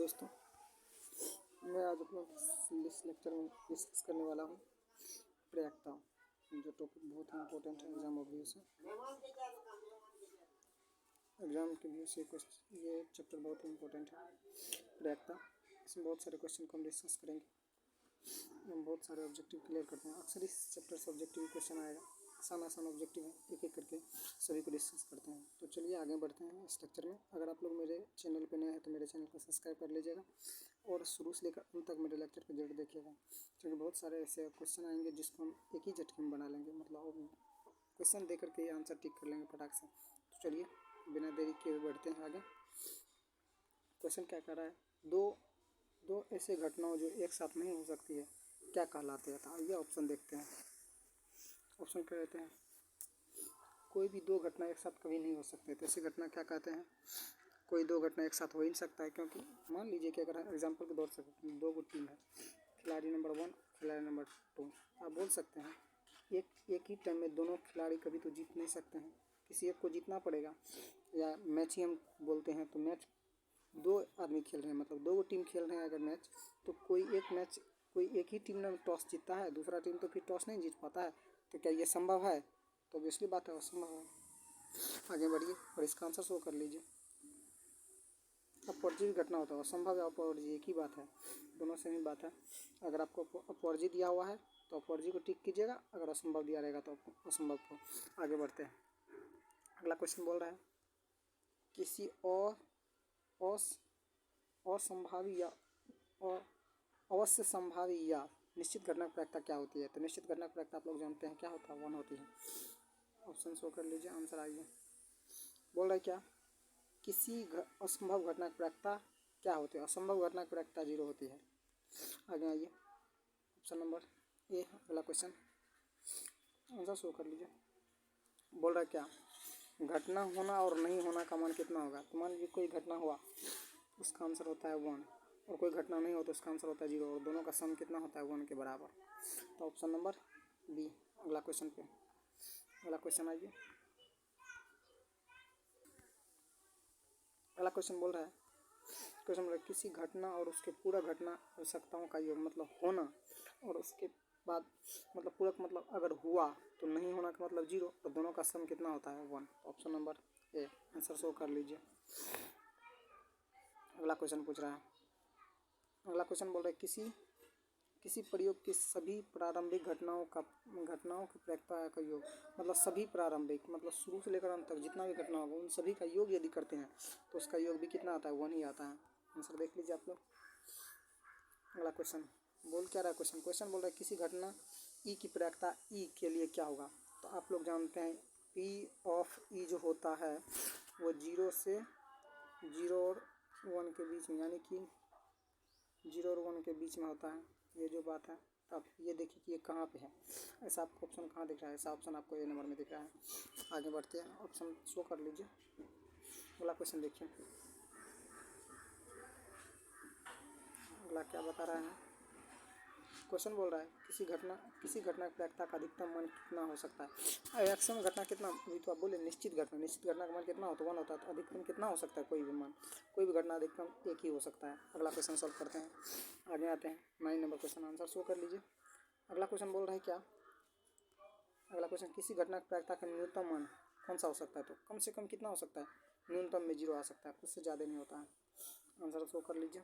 दोस्तों, मैं आज अपना इस लेक्चर में डिस्कस करने वाला हूँ प्रयाक्ता, जो टॉपिक बहुत ही इम्पोर्टेंट है एग्जाम व्यू से। एग्जाम के व्यू से ये चैप्टर बहुत ही इम्पोर्टेंट है प्रयाक्ता। इसमें बहुत सारे क्वेश्चन को हम डिस्कस करेंगे। हम बहुत सारे ऑब्जेक्टिव क्लियर करते हैं। अक्सर इस चैप्टर से ऑब्जेक्टिव क्वेश्चन आएगा। आसान ऑब्जेक्टिव है, एक एक करके सभी को डिस्कस करते हैं। तो चलिए आगे बढ़ते हैं इस लेक्चर में। अगर आप लोग मेरे चैनल पे नए हैं तो मेरे चैनल को सब्सक्राइब कर लीजिएगा और शुरू से लेकर अंत तक मेरे लेक्चर को जरूर देखिएगा, क्योंकि बहुत सारे ऐसे क्वेश्चन आएंगे जिसको हम एक ही झटके में बना लेंगे। मतलब क्वेश्चन दे करके आंसर टिक कर लेंगे फटाक से। तो चलिए बिना देरी किए बढ़ते हैं आगे। क्वेश्चन क्या कर रहा है, दो ऐसे घटनाओं जो एक साथ नहीं हो सकती है क्या कहलाते हैं। तो ये ऑप्शन देखते हैं। ऑप्शन क्या कहते हैं, कोई भी दो घटना एक साथ कभी नहीं हो सकते। तो ऐसी घटना क्या कहते हैं, कोई दो घटना एक साथ हो ही नहीं सकता है। क्योंकि मान लीजिए कि अगर एग्जांपल के तौर से दो टीम है, खिलाड़ी नंबर 1 खिलाड़ी नंबर 2, आप बोल सकते हैं एक ही टाइम में दोनों खिलाड़ी कभी तो जीत नहीं सकते हैं, किसी एक को जीतना पड़ेगा। या मैच ही हम बोलते हैं तो मैच दो आदमी खेल रहे हैं, मतलब दो टीम खेल रहे हैं अगर मैच, तो कोई एक ही टीम ने टॉस जीतता है, दूसरा टीम तो फिर टॉस नहीं जीत पाता है। तो क्या ये संभव है? तो ऑब्वियसली बात है असंभव है। आगे बढ़िए और इसका आंसर शो कर लीजिए। अपवर्जित घटना होता है, असंभव या अपवर्जित एक ही बात है, दोनों सेम ही बात है। अगर आपको अपवर्जित दिया हुआ है तो अपवर्जित को टिक कीजिएगा, अगर असंभव दिया रहेगा तो असंभव को। आगे बढ़ते हैं। अगला क्वेश्चन बोल रहा है किसी और असंभावी या अवश्य संभावी या निश्चित घटना की प्रायिकता क्या होती है। तो निश्चित घटना की प्रायिकता आप लोग जानते हैं क्या होता है, 1 होती है। ऑप्शन शो कर लीजिए, आंसर आइए। बोल रहा है क्या, किसी असंभव घटना की प्रायिकता क्या होती है। असंभव घटना की प्रायिकता 0 होती है। आगे आइए, ऑप्शन नंबर ए अगला क्वेश्चन, आंसर शो कर लीजिए। बोल रहा है क्या, घटना होना और नहीं होना का मान कितना होगा। तो मान लीजिए कोई घटना हुआ उसका आंसर होता है 1, और कोई घटना नहीं हो तो उसका आंसर होता है 0, और दोनों का सम कितना होता है 1 के बराबर। तो ऑप्शन नंबर बी अगला क्वेश्चन पे। अगला क्वेश्चन आइए। अगला क्वेश्चन बोल रहा है किसी घटना और उसके पूरा घटना आवश्यकताओं का योग, मतलब होना और उसके बाद मतलब पूरक, मतलब अगर हुआ तो नहीं होना का मतलब 0, और दोनों का सम कितना होता है 1। Option number A answer show कर लीजिए। अगला क्वेश्चन पूछ रहा है, अगला क्वेश्चन बोल रहा है किसी प्रयोग की सभी प्रारंभिक घटनाओं की प्रायिकता का योग, मतलब सभी प्रारंभिक, मतलब शुरू से लेकर अंत तक जितना भी घटना होगा उन सभी का योग यदि करते हैं तो उसका योग भी कितना आता है, 1 ही आता है। आंसर देख लीजिए आप लोग। अगला क्वेश्चन बोल क्या रहा है, क्वेश्चन बोल रहा है किसी घटना ई की प्रायिकता ई के लिए क्या होगा। तो आप लोग जानते हैं पी ऑफ ई जो होता है वो 0 और 1 के बीच में, यानी कि 0 और 1 के बीच में होता है, ये जो बात है। तो आप ये देखिए कि ये कहाँ पे है, ऐसा आपको ऑप्शन कहाँ दिख रहा है, ऐसा ऑप्शन आपको ए नंबर में दिख रहा है। आगे बढ़ते हैं, ऑप्शन शो कर लीजिए। अगला क्वेश्चन देखिए, अगला क्या बता रहा है। क्वेश्चन बोल रहा है किसी घटना की प्रायिकता का अधिकतम मान कितना हो सकता है। मैक्सिमम घटना कितना, अभी तो आप बोले निश्चित घटना का मान कितना होता है, 1 होता है। तो अधिकतम कितना हो सकता है, कोई भी घटना अधिकतम एक ही हो सकता है। अगला क्वेश्चन सॉल्व करते हैं, आगे आते हैं। 9 नंबर क्वेश्चन, आंसर शो कर लीजिए। अगला क्वेश्चन बोल रहा है क्या, अगला क्वेश्चन किसी घटना की प्रायिकता का न्यूनतम मान कौन सा हो सकता है। तो कम से कम कितना हो सकता है, न्यूनतम में 0 आ सकता है, उससे ज़्यादा नहीं होता है। आंसर शो कर लीजिए।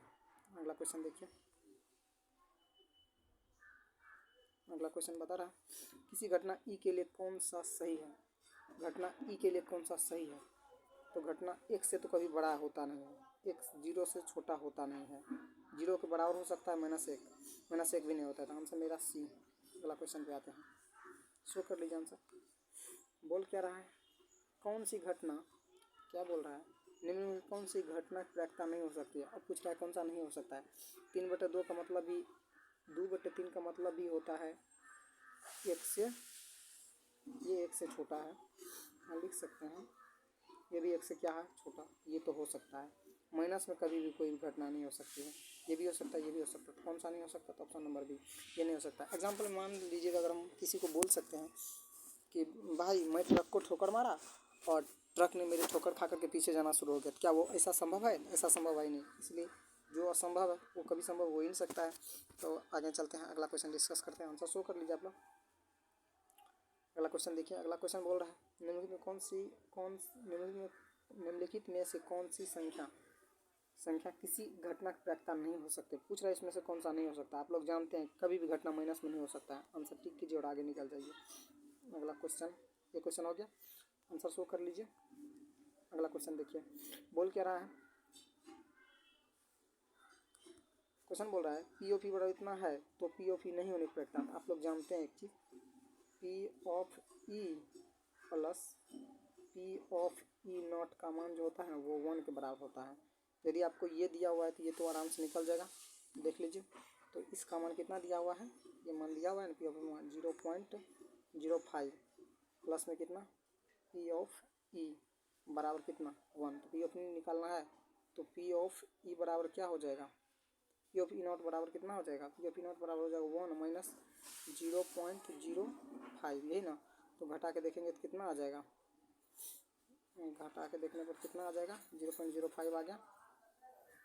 अगला क्वेश्चन देखिए, अगला क्वेश्चन बता रहा है किसी घटना ई के लिए कौन सा सही है। घटना ई के लिए कौन सा सही है। तो घटना 1 से तो कभी बड़ा होता नहीं है, 1 0 से छोटा होता नहीं है, 0 के बराबर हो सकता है, -1 भी नहीं होता है। तो आंसर मेरा सी। अगला क्वेश्चन पे आते हैं, शो कर लीजिए आंसर। बोल क्या रहा है, कौन सी घटना, क्या बोल रहा है, निम्न में कौन सी घटना की प्रायिकता नहीं हो सकती है। अब पूछ रहा है कौन सा नहीं हो सकता है। 3/2 का मतलब भी 2/3 का मतलब भी होता है 1 से, ये 1 से छोटा है, हम लिख सकते हैं ये भी 1 से क्या है, छोटा, ये तो हो सकता है। माइनस में कभी भी कोई भी घटना नहीं हो सकती है, ये भी हो सकता है, ये भी हो सकता है। तो कौन सा नहीं हो सकता, तो ऑप्शन नंबर बी, ये नहीं हो सकता। एग्जाम्पल मान लीजिएगा, अगर हम किसी को बोल सकते हैं कि भाई मैं ट्रक को ठोकर मारा और ट्रक ने मेरे ठोकर खा करके पीछे जाना शुरू हो गया, क्या वो ऐसा संभव है, ऐसा संभव है ही नहीं। इसलिए जो असंभव है वो कभी संभव हो ही नहीं सकता है। तो आगे चलते हैं, अगला क्वेश्चन डिस्कस करते हैं। आंसर शो कर लीजिए आप लोग। अगला क्वेश्चन देखिए। अगला क्वेश्चन बोल रहा है निम्नलिखित में से कौन सी संख्या किसी घटना की प्रायिकता नहीं हो सकती। पूछ रहा है इसमें से कौन सा नहीं हो सकता। आप लोग जानते हैं कभी भी घटना माइनस में नहीं हो सकता है। आंसर टिक कीजिए और आगे निकल जाइए। अगला क्वेश्चन, ये क्वेश्चन हो गया, आंसर शो कर लीजिए। अगला क्वेश्चन देखिए, बोल क्या रहा है। क्वेश्चन बोल रहा है पी ऑफ ई बराबर इतना है तो पी ऑफ ई नहीं होने की प्रायिकता। आप लोग जानते हैं एक चीज़, p of e plus P of E naught का मान जो होता है वो 1 के बराबर होता है। यदि आपको ये दिया हुआ है तो ये तो आराम से निकल जाएगा, देख लीजिए। तो इसका मान कितना दिया हुआ है, ये मान दिया हुआ है ना, पी ऑफ 0.05 प्लस में कितना पी ऑफ ई बराबर कितना 1। तो पी ऑफ ई निकालना है तो पी ऑफ ई बराबर क्या हो जाएगा, पी ऑफ ई नॉट बराबर कितना हो जाएगा, पी ऑफ ई नॉट बराबर हो जाएगा 1 माइनस 0.05, यही ना। तो घटा के देखेंगे तो कितना आ जाएगा, घटा के देखने पर कितना आ जाएगा 0.05 आ गया,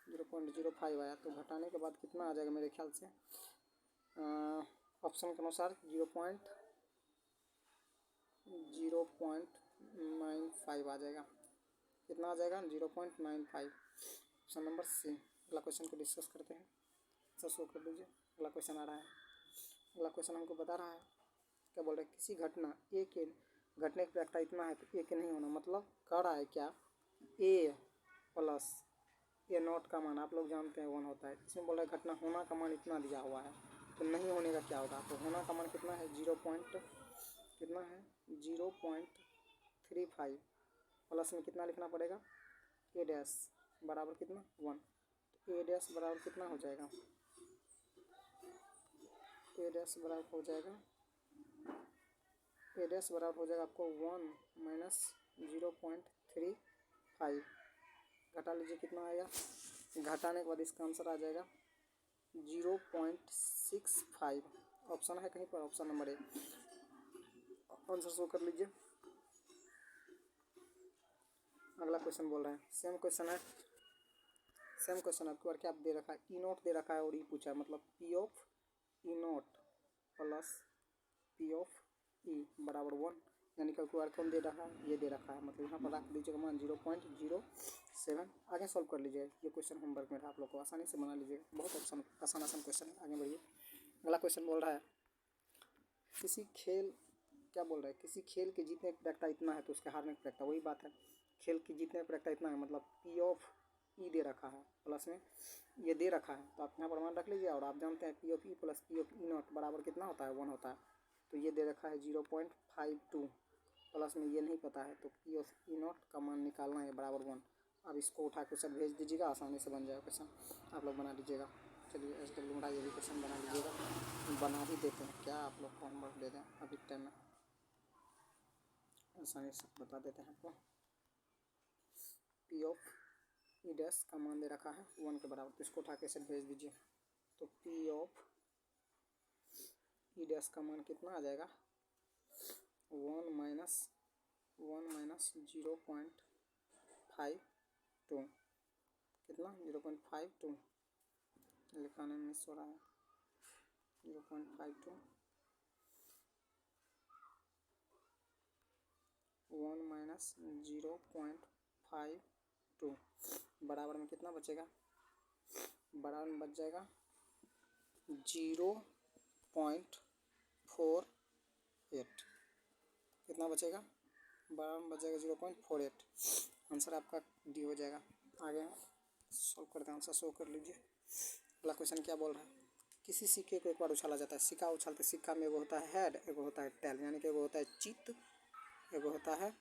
0.05 आया। तो घटाने के बाद कितना आ जाएगा मेरे ख्याल से ऑप्शन के अनुसार 0.95 आ जाएगा। कितना आ जाएगा 0.95, ऑप्शन नंबर सी। अगला क्वेश्चन को डिस्कस करते हैं, आंसर शो कर लीजिए। अगला क्वेश्चन आ रहा है। अगला क्वेश्चन हमको बता रहा है, क्या बोल रहे हैं, किसी घटना ए के घटने की प्रायिकता इतना है तो ए के नहीं होना। मतलब कह रहा है क्या, ए प्लस ए नॉट का मान आप लोग जानते हैं 1 होता है। इसमें बोल रहा है घटना होना का मान इतना दिया हुआ है तो नहीं होने का क्या होगा। तो होना का मान कितना है 0.35 प्लस में कितना लिखना पड़ेगा ए डैश बराबर कितना 1। तो ए डैश बराबर कितना हो जाएगा, ए डैश बराबर हो जाएगा, ए डैश बराबर हो जाएगा आपको 1 माइनस 0.35। घटा लीजिए कितना आएगा, घटाने के बाद इसका आंसर आ जाएगा 0.65। ऑप्शन है कहीं पर, option number A, answer show कर लीजिए। अगला क्वेश्चन बोल रहा है, सेम क्वेश्चन आपके बार क्या दे रखा है, ई नॉट दे रखा है और ई पूछा है। मतलब P of E not plus P of E बराबर 1, यानी कैलकुलेटर कौन दे रखा है, ये दे रखा है। मतलब यहाँ पर रख दीजिएगा मान 0.07। आगे सॉल्व कर लीजिए, ये क्वेश्चन होमवर्क में था, आप लोग को आसानी से बना लीजिएगा। बहुत आसान क्वेश्चन है। आगे बढ़िए। अगला क्वेश्चन बोल रहा है किसी खेल के जीतने की प्रायिकता इतना है तो उसके हारने की प्रायिकता, वही बात है, खेल की जीतने की प्रायिकता इतना है। मतलब पी ऑफ ई दे रखा है प्लस में ये दे रखा है, तो आप यहाँ पर मान रख लीजिए। और आप जानते हैं P of e plus P of E not बराबर कितना होता है 1 होता है। तो ये दे रखा है 0.52 प्लस में ये नहीं पता है, तो पी ऑफ ई नॉट का मान निकालना है बराबर 1। अब इसको उठा के सब भेज दीजिएगा, आसानी से बन जाएगा क्वेश्चन, आप लोग बना लीजिएगा। चलिए SW ये भी क्वेश्चन बना लीजिएगा, बना ही देते हैं क्या, आप लोग को होमवर्क दे दें अभी टाइम में, आसानी से बता देते हैं आपको। पी ऑफ ई डैश का मान दे रखा है 1 के बराबर, तो इसको उठा के सब भेज दीजिए। तो पी ऑफ ई डैश का मान कितना आ जाएगा 1 माइनस 0.52, कितना 0.52 लिखाने में मिस हो रहा है, 0.52 1 माइनस 0.52 बराबर में कितना बचेगा, बराबर में बच जाएगा 0.48। कितना बचेगा, बराबर में बच जाएगा 0.48। आंसर आपका डी हो जाएगा। आगे सॉल्व करते हैं, आंसर शो कर लीजिए। अगला क्वेश्चन क्या बोल रहा है, किसी सिक्के को एक बार उछाला जाता है। सिक्का उछालते सिक्का में एगो होता है हेड, एगो होता है टेल, यानी कि एगो होता है चित, एगो होता है,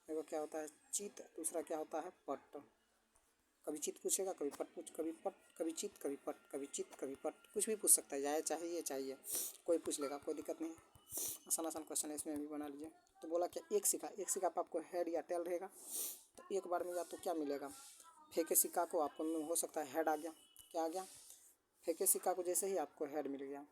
एगो क्या होता है चित, दूसरा क्या होता है पट। कभी चित पूछेगा, कभी पट पूछ, कभी पट, कभी चित, कभी पट, कभी चित, कभी पट, कुछ भी पूछ सकता है, जाए चाहिए कोई पूछ लेगा, कोई दिक्कत नहीं है। आसान क्वेश्चन है, इसमें भी बना लीजिए। तो बोला कि एक सिक्का पर आपको हेड या टेल रहेगा, तो एक बार में या तो क्या मिलेगा, फेंके सिक्का को आपको हो सकता है हेड आ गया, क्या आ गया, फेंके सिक्का को जैसे ही आपको हेड मिल गया,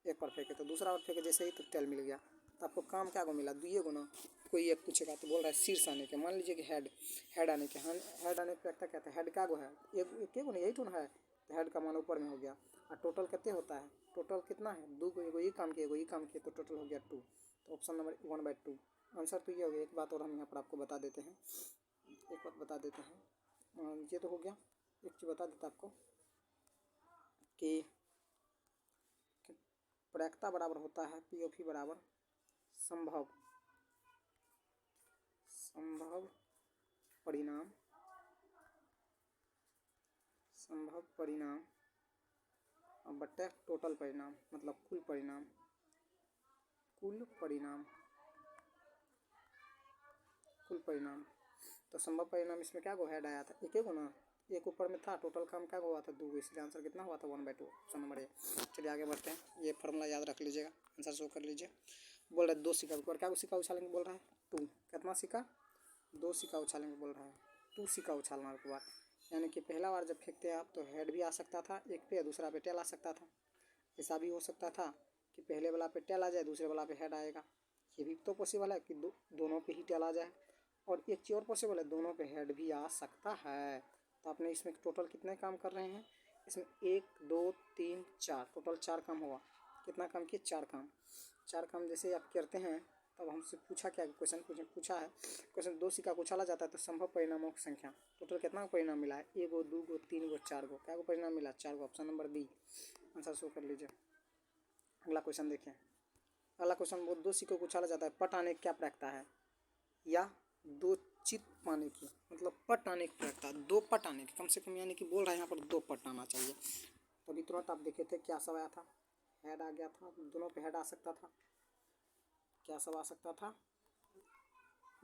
एक बार फेंके, तो दूसरा बार फेंके जैसे ही तो टेल मिल गया, तो आपको काम क्या को मिला, दुइये गुना कोई एक पूछेगा तो बोल रहा है शीर्ष आने के, मान लीजिए कि हेड आने के, हेड आने के प्रक्रिया क्या था, हेड का गो है एक एक नहीं, यही तो है, तो हेड का मान ऊपर में हो गया। और टोटल कितने होता है, टोटल कितना है, दो को, एगो ही काम किया, एगो ही काम किया, तो टोटल हो गया 2। तो ऑप्शन नंबर 1/2 आंसर तो ये हो गया। एक बात और हम यहाँ पर आपको बता देते हैं, एक बात बता देते हैं, ये तो हो गया। एक चीज़ बता देता आपको कि प्रायिकता बराबर होता है POV बराबर संभव परिणाम, संभव परिणाम और बट्टे टोटल परिणाम, मतलब कुल परिणाम, कुल परिणाम, कुल परिणाम। तो संभव परिणाम इसमें क्या गो हेड आया था, एक गो ना, एक ऊपर में था, टोटल काम क्या हुआ था 2, इसलिए आंसर कितना हुआ था 1/2, ऑप्शन नंबर ए। चलिए आगे बढ़ते हैं, ये फॉर्मूला याद रख लीजिएगा, आंसर शो कर लीजिए। बोल रहा है 2 सिक्का ऊपर, क्या सिक्का उछालेंगे बोल रहा है 2, कितना सिक्का 2 सिक्का उछालेंगे बोल रहा है, 2 सिक्का उछालना एक बार, यानी कि पहला बार जब फेंकते हैं आप तो हेड भी आ सकता था एक पे, दूसरा पे टेल आ सकता था। ऐसा भी हो सकता था कि पहले वाला पे टेल आ जाए, दूसरे वाला पे हेड आएगा, ये भी तो पॉसिबल है कि दोनों पे ही टेल आ जाए। और एक चीज़ और पॉसिबल है, दोनों पे हेड भी आ सकता है। तो आपने इसमें टोटल कितने काम कर रहे हैं, इसमें 1 2 3 4, टोटल 4 काम हुआ। कितना काम किए, 4 काम। 4 काम जैसे आप करते हैं तब हमसे पूछा क्या, क्वेश्चन पूछा है, क्वेश्चन 2 सिक्का को उछाला जाता है तो संभव परिणामों की संख्या, टोटल कितना परिणाम मिला है, 1 गो 2 गो 3 गो 4 गो, क्या को परिणाम मिला 4 गो, option number B answer show कर लीजिए। अगला क्वेश्चन देखिए, अगला क्वेश्चन वो 2 सिक्कों को उछाला जाता है, पट आने की क्या प्रायिकता है, या 2 चित पाने की, मतलब पट आने की प्रायिकता, 2 पट आने की, कम से कम यानी कि बोल रहा है यहाँ पर 2 पट आना चाहिए। तो अभी तुरंत आप देखे थे क्या सब आया था, हेड आ गया था, दोनों पे हेड आ सकता था, क्या सब आ सकता था,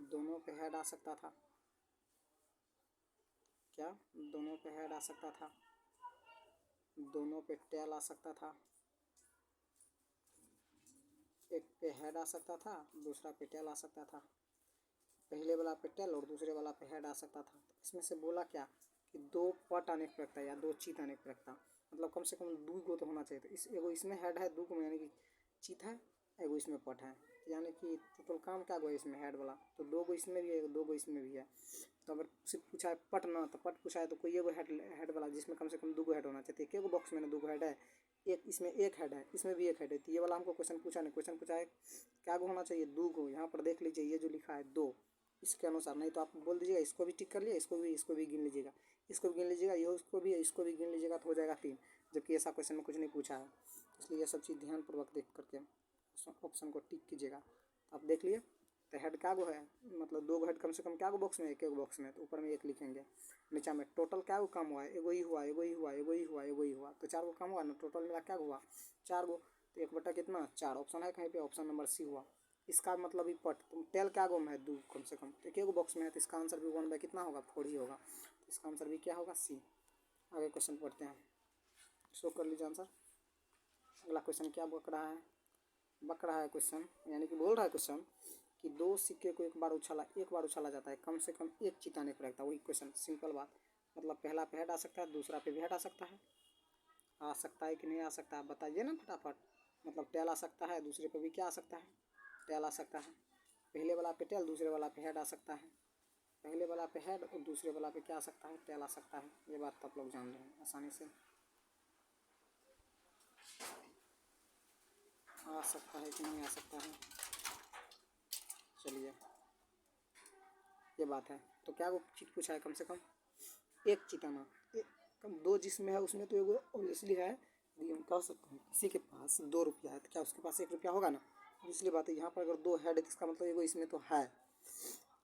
दोनों पे हेड आ सकता था, क्या दोनों पे हेड आ सकता था, दोनों पे टेल आ सकता था, एक पे हेड आ सकता था, दूसरा पे टेल आ सकता था, पहले वाला पे टेल और दूसरे वाला पे हेड आ सकता था। तो इसमें से बोला क्या कि 2 पट आने की प्रायिकता या 2 चीत आने की प्रायिकता, मतलब कम से कम 2 गो तो होना चाहिए। तो इस एगो इसमें हेड है, 2 को यानी कि चीत है, एगो इसमें पट है, यानी कि टोटल काम क्या गो है इसमें हेड वाला, तो 2 गो इसमें भी है, 2 गो इसमें भी है। तो अगर सिर्फ पूछा है पट ना, तो पट पूछा है तो कोई एगो हेड वाला जिसमें कम से कम 2 गो हेड होना चाहिए। एक बॉक्स में ना 2 गो हेड है, एक इसमें एक हेड है, इसमें भी एक हेड है, तो ये वाला हमको क्वेश्चन पूछा नहीं, क्वेश्चन पूछा है क्या गो होना चाहिए 2 गो। यहाँ पर देख लीजिए ये जो लिखा है 2, इसके अनुसार, नहीं तो आप बोल दीजिएगा इसको भी टिक कर लिया, इसको भी गिन लीजिएगा, इसको भी गिन लीजिएगा, ये इसको भी गिन लीजिएगा, तो हो जाएगा 3, जबकि ऐसा क्वेश्चन में कुछ नहीं पूछा है। इसलिए ये सब चीज़ ध्यानपूर्वक देख करके ऑप्शन को टिक कीजिएगा। तो आप देख लिए, तो हेड क्या गो है, मतलब 2 गो हेड कम से कम क्या गो बॉक्स में, एक बॉक्स में, तो ऊपर में 1 लिखेंगे, नीचा में टोटल क्या गो काम हुआ है, एगो ही हुआ, एगो ही हुआ, एगो ही हुआ, एगो ही हुआ, तो 4 गो काम हुआ ना, टोटल मिला क्या हुआ 4 गो, तो 1 बटा कितना 4, ऑप्शन है कहीं पे, ऑप्शन नंबर सी हुआ। इसका मतलब ही पट, तुम टेल क्या गो में है 2 कम से कम, तो एक बॉक्स में है, तो इसका आंसर भी 1 बाय कितना होगा 4 ही होगा, तो इसका आंसर भी क्या होगा सी। आगे क्वेश्चन पढ़ते हैं, शो कर लीजिए आंसर। अगला क्वेश्चन क्या बक रहा है क्वेश्चन, यानी कि बोल रहा है क्वेश्चन कि 2 सिक्के को एक बार उछाला जाता है, कम से कम एक चिताने को रखता है, वही क्वेश्चन, सिंपल बात, मतलब पहला पे हेड आ सकता है, दूसरा पे भी हेड आ सकता है कि नहीं आ सकता है, बताइए ना फटाफट। मतलब टेल आ सकता है, दूसरे पे भी क्या आ सकता है, टेल आ सकता है, पहले वाला पे टेल, दूसरे वाला पे हेड आ सकता है, पहले वाला पे हेड और दूसरे वाला पे क्या आ सकता है, टेल आ सकता है। ये बात तो आप लोग जान रहे हैं आसानी से, आ सकता है कि नहीं आ सकता है, चलिए ये बात है। तो क्या वो चीज़ पूछा है, कम से कम एक चिताना, कम 2 जिसमें है उसमें तो एगो ऑब्वियसली है, यदि हम कह सकते हैं किसी के पास 2 रुपया है तो क्या उसके पास 1 रुपया होगा ना, इसलिए बात है। यहाँ पर अगर 2 हेड है तो इसका मतलब एगो इसमें तो है,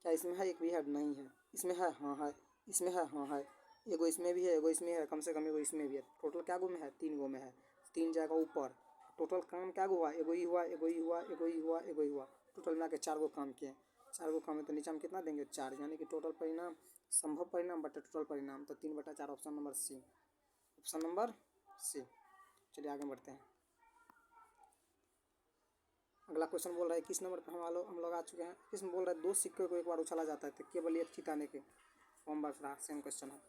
क्या इसमें है, एक भी हेड नहीं है, इसमें है, हाँ है, इसमें है, हाँ है, एगो इसमें भी है, एगो इसमें है, कम से कम एगो इसमें भी है, टोटल क्या गो में है 3 गो में है, 3 जाएगा ऊपर, टोटल काम क्या गो हुआ, एगो ही हुआ, एगो ही हुआ, एगो ही हुआ, एगो ही हुआ, टोटल मिला के 4 गो काम किए, 4 गो काम है, तो नीचे में कितना देंगे 4, यानी कि टोटल परिणाम संभव परिणाम बटा टोटल परिणाम, तो 3/4, option number C, option number C. चलिए आगे बढ़ते हैं। अगला क्वेश्चन बोल रहा है किस नंबर पर हम लोग आ चुके हैं, इसमें बोल रहा है 2 सिक्के को एक बार उछाला जाता है तो केवल एक चिताने के, फॉर्म बस रहा, सेम क्वेश्चन है।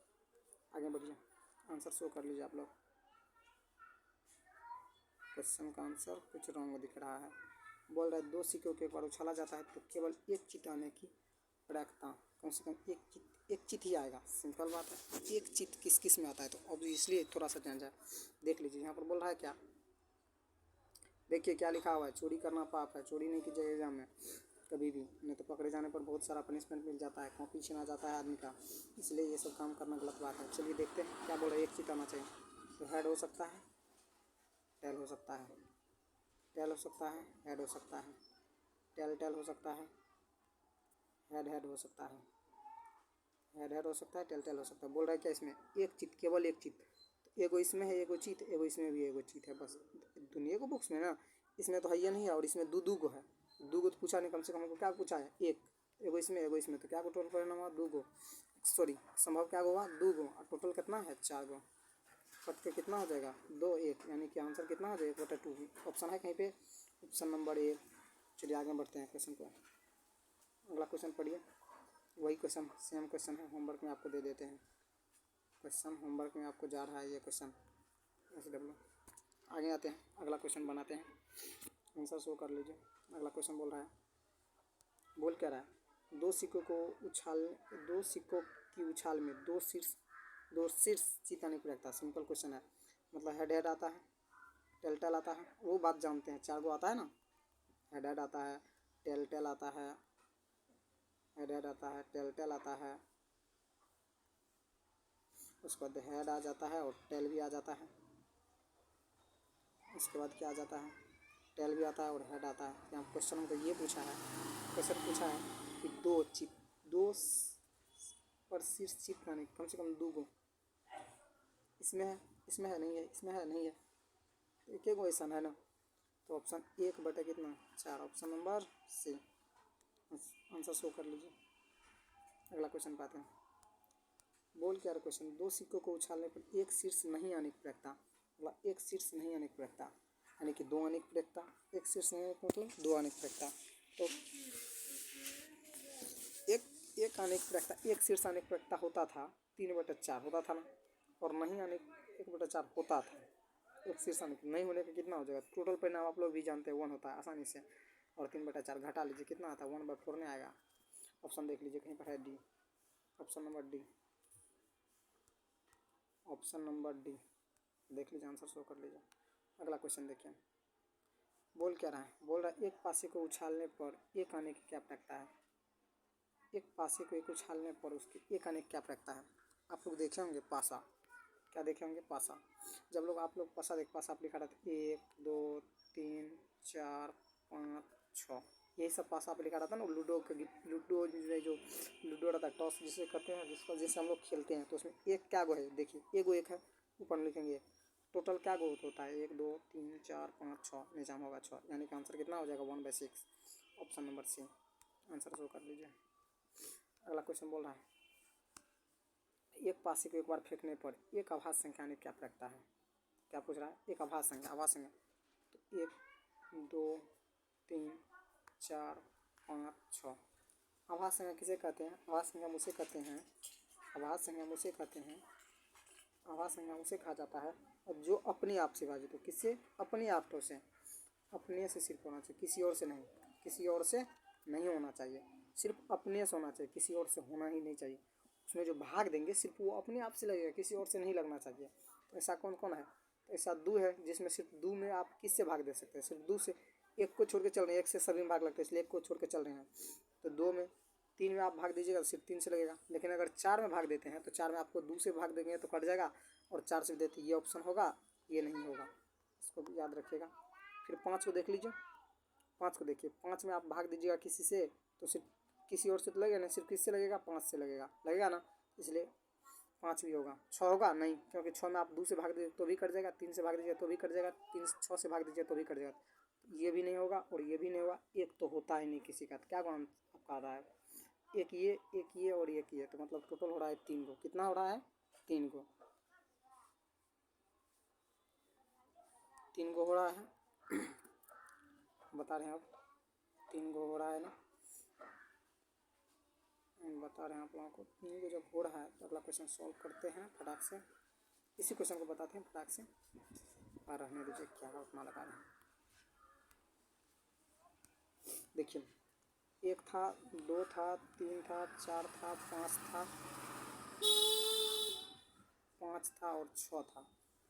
आगे बढ़िए, आंसर शो कर लीजिए आप लोग। क्वेश्चन का आंसर कुछ रॉन्ग दिख रहा है, बोल रहा है 2 सिक्कों को एक बार उछाला जाता है तो केवल एक चित आने की प्रैक्टा, कम से कम एक चित ही आएगा। सिंपल बात है, एक चित किस किस में आता है, तो ऑब्वियसली थोड़ा सा जान जाए। देख लीजिए यहाँ पर बोल रहा है क्या, देखिए क्या लिखा हुआ है, चोरी करना पाप है, चोरी नहीं कीजिएगा एग्जाम में कभी भी, नहीं तो पकड़े जाने पर बहुत सारा पनिशमेंट मिल जाता है, कॉपी छीना जाता है आदमी का, इसलिए ये सब काम करना गलत बात है। चलिए देखते हैं क्या बोल रहा है, एक चित आना चाहिए। तो हेड हो सकता है, टेल हो सकता है, टेल हो सकता है, हेड हो सकता है, टेल हो सकता है, हेड हो सकता है, हेड हो सकता है, टेल हो सकता है। बोल रहा है क्या इसमें, एक चित, केवल एक चित, तो एगो इसमें है एगो चित, एगो इसमें भी एगो चित है, बस दुनिया को बुक्स में ना, इसमें तो है ये नहीं है, और इसमें दू को है, दू को तो पूछा नहीं, कम से कम हमको क्या पूछा है, एक, एगो इसमें, तो क्या को टोटल परिणाम हुआ, 2 गो, सॉरी संभव क्या हुआ 2 गो, और टोटल कितना है 4 गो, कट के कितना हो जाएगा 2 1, यानी कि आंसर कितना हो जाएगा 1/2। ऑप्शन है कहीं पे, ऑप्शन नंबर ए। चलिए आगे बढ़ते हैं क्वेश्चन को, अगला क्वेश्चन पढ़िए, वही क्वेश्चन, सेम क्वेश्चन है, होमवर्क में आपको दे देते हैं क्वेश्चन, होमवर्क में आपको जा रहा है ये क्वेश्चन SW। आगे आते हैं, अगला क्वेश्चन बनाते हैं, आंसर शो कर लीजिए। अगला क्वेश्चन बोल रहा है, बोल क्या रहा है, 2 सिक्कों की उछाल में दो शीर्ष चित आने की रखता है। सिंपल क्वेश्चन है, मतलब हेड आता है, टेल आता है, वो बात जानते हैं, 4 गो आता है ना, हेड आता है, टेल आता है, हेड आता है, टेल आता है, उसके बाद हेड आ जाता है और टेल भी आ जाता है, उसके बाद क्या आ जाता है, टेल भी आता है और हेड आता है। यहाँ क्वेश्चन हमको ये पूछा है, क्वेश्चन पूछा है कि दो पर शीर्ष चित यानी कम से कम 2 गो, इसमें है, इसमें है नहीं है, इसमें है नहीं है, तो एक क्वेश्चन है ना, तो ऑप्शन 1 बटे कितना 4, option number C, answer show कर लीजिए। अगला क्वेश्चन पाते हैं, बोल क्या क्वेश्चन, 2 सिक्कों को उछालने पर एक शीर्ष नहीं आने की प्रवृत्ता, मतलब एक शीर्ष नहीं आने की प्रवृत्ता, यानी कि 2 आने की प्रवृत्ता, एक शीर्ष नहीं आने की मतलब 2 आने की प्रवृत्ता, तो एक आने की प्रवृत्ता, एक शीर्ष आने की प्रवृत्ता होता था 3/4 होता था ना, और नहीं आने 1/4 होता था, एक शीर्ष आने नहीं होने का कितना हो जाएगा, टोटल परिणाम आप लोग भी जानते हैं 1 होता है आसानी से, और 3/4 घटा लीजिए कितना आता है 1/4 नहीं आएगा। ऑप्शन देख लीजिए कहीं पर है D, option number D, option number D देख लीजिए, आंसर शो कर लीजिए। अगला क्वेश्चन देखिए, बोल क्या रहा है, बोल रहा है एक पासे को उछालने पर एक आने की क्या प्रवृत्ता है, एक पासे को एक उछालने पर उसके एक आने की क्या प्रवृत्ता है। आप लोग देखे होंगे पासा, क्या देखे होंगे पासा, जब लोग आप लोग पासा आप लिखा रहता है 1 2 3 4 5 6, यही सब पासा आप लिखा रहता है ना, लूडो जो लूडो रहता है टॉस जिसे कहते हैं, जिसको जैसे हम लोग खेलते हैं, तो उसमें एक क्या गो है, देखिए एगो एक है, ऊपर में लिखेंगे टोटल क्या गो होता है 1 2 3 4 5 6, नीचा में होगा 6, यानी कि आंसर कितना हो जाएगा 1/6, option number C, answer show कर लीजिए। अगला क्वेश्चन बोल रहा है, एक पासे को एक बार फेंकने पर एक आभास संख्या आने की क्या प्रवृत्ता है, क्या पूछ रहा है, एक आभास संख्या, तो 1 2 3 4 5 6, आभास संख्या किसे कहते हैं, आभास संख्या उसे कहते हैं, आभास संख्या उसे कहते हैं, आभास संख्या उसे कहा जाता है और जो अपने आप से विभाजित हो, किससे, अपने आप तो से, अपने से सिर्फ होना चाहिए, किसी और से नहीं, किसी और से नहीं होना चाहिए, सिर्फ अपने से होना चाहिए, किसी और से होना ही नहीं चाहिए, उसमें जो भाग देंगे सिर्फ वो अपने आप से लगेगा, किसी और से नहीं लगना चाहिए। तो ऐसा कौन कौन है, तो ऐसा 2 है, जिसमें सिर्फ 2 में आप किससे भाग दे सकते हैं, सिर्फ 2 से, एक को छोड़ के चल रहे हैं, एक से सभी में भाग लगता है, इसलिए एक को छोड़ के चल रहे हैं, तो 2 में, 3 में आप भाग दीजिएगा तो सिर्फ 3 से लगेगा, लेकिन अगर 4 में भाग देते हैं तो 4 में आपको 2 से भाग देंगे तो कट जाएगा, और 4 से देते ये ऑप्शन होगा, ये नहीं होगा, इसको भी याद रखिएगा। फिर 5 को देख लीजिए, 5 को देखिए, 5 में आप भाग दीजिएगा किसी से तो सिर्फ किसी और से तो लगेगा नहीं, सिर्फ किससे लगेगा 5 से लगेगा ना, इसलिए 5 भी होगा। 6 होगा नहीं, क्योंकि 6 में आप 2 से भाग दीजिए तो भी कट जाएगा, 3 से भाग दीजिए तो भी कट जाएगा, 6 से भाग दीजिए तो भी कट जाएगा, ये भी नहीं होगा और ये भी नहीं होगा, एक तो होता ही नहीं किसी का, तो क्या कौन आपका आ रहा है, एक ये और एक ये, तो मतलब टोटल हो रहा है 3 गो, कितना हो रहा है 3 गो, 3 गो हो रहा है बता रहे हैं आप, 3 गो हो रहा है ना, बता रहे हैं आप लोगों को 3 गो जब हो रहा है तो अगला क्वेश्चन सॉल्व करते हैं फटाक से, इसी क्वेश्चन को बताते हैं फटाक से, और रहने दीजिए क्या उतना लगा रहे हैं। देखिए, 1 था, 2 था, 3 था, 4 था, 5 था और 6 था।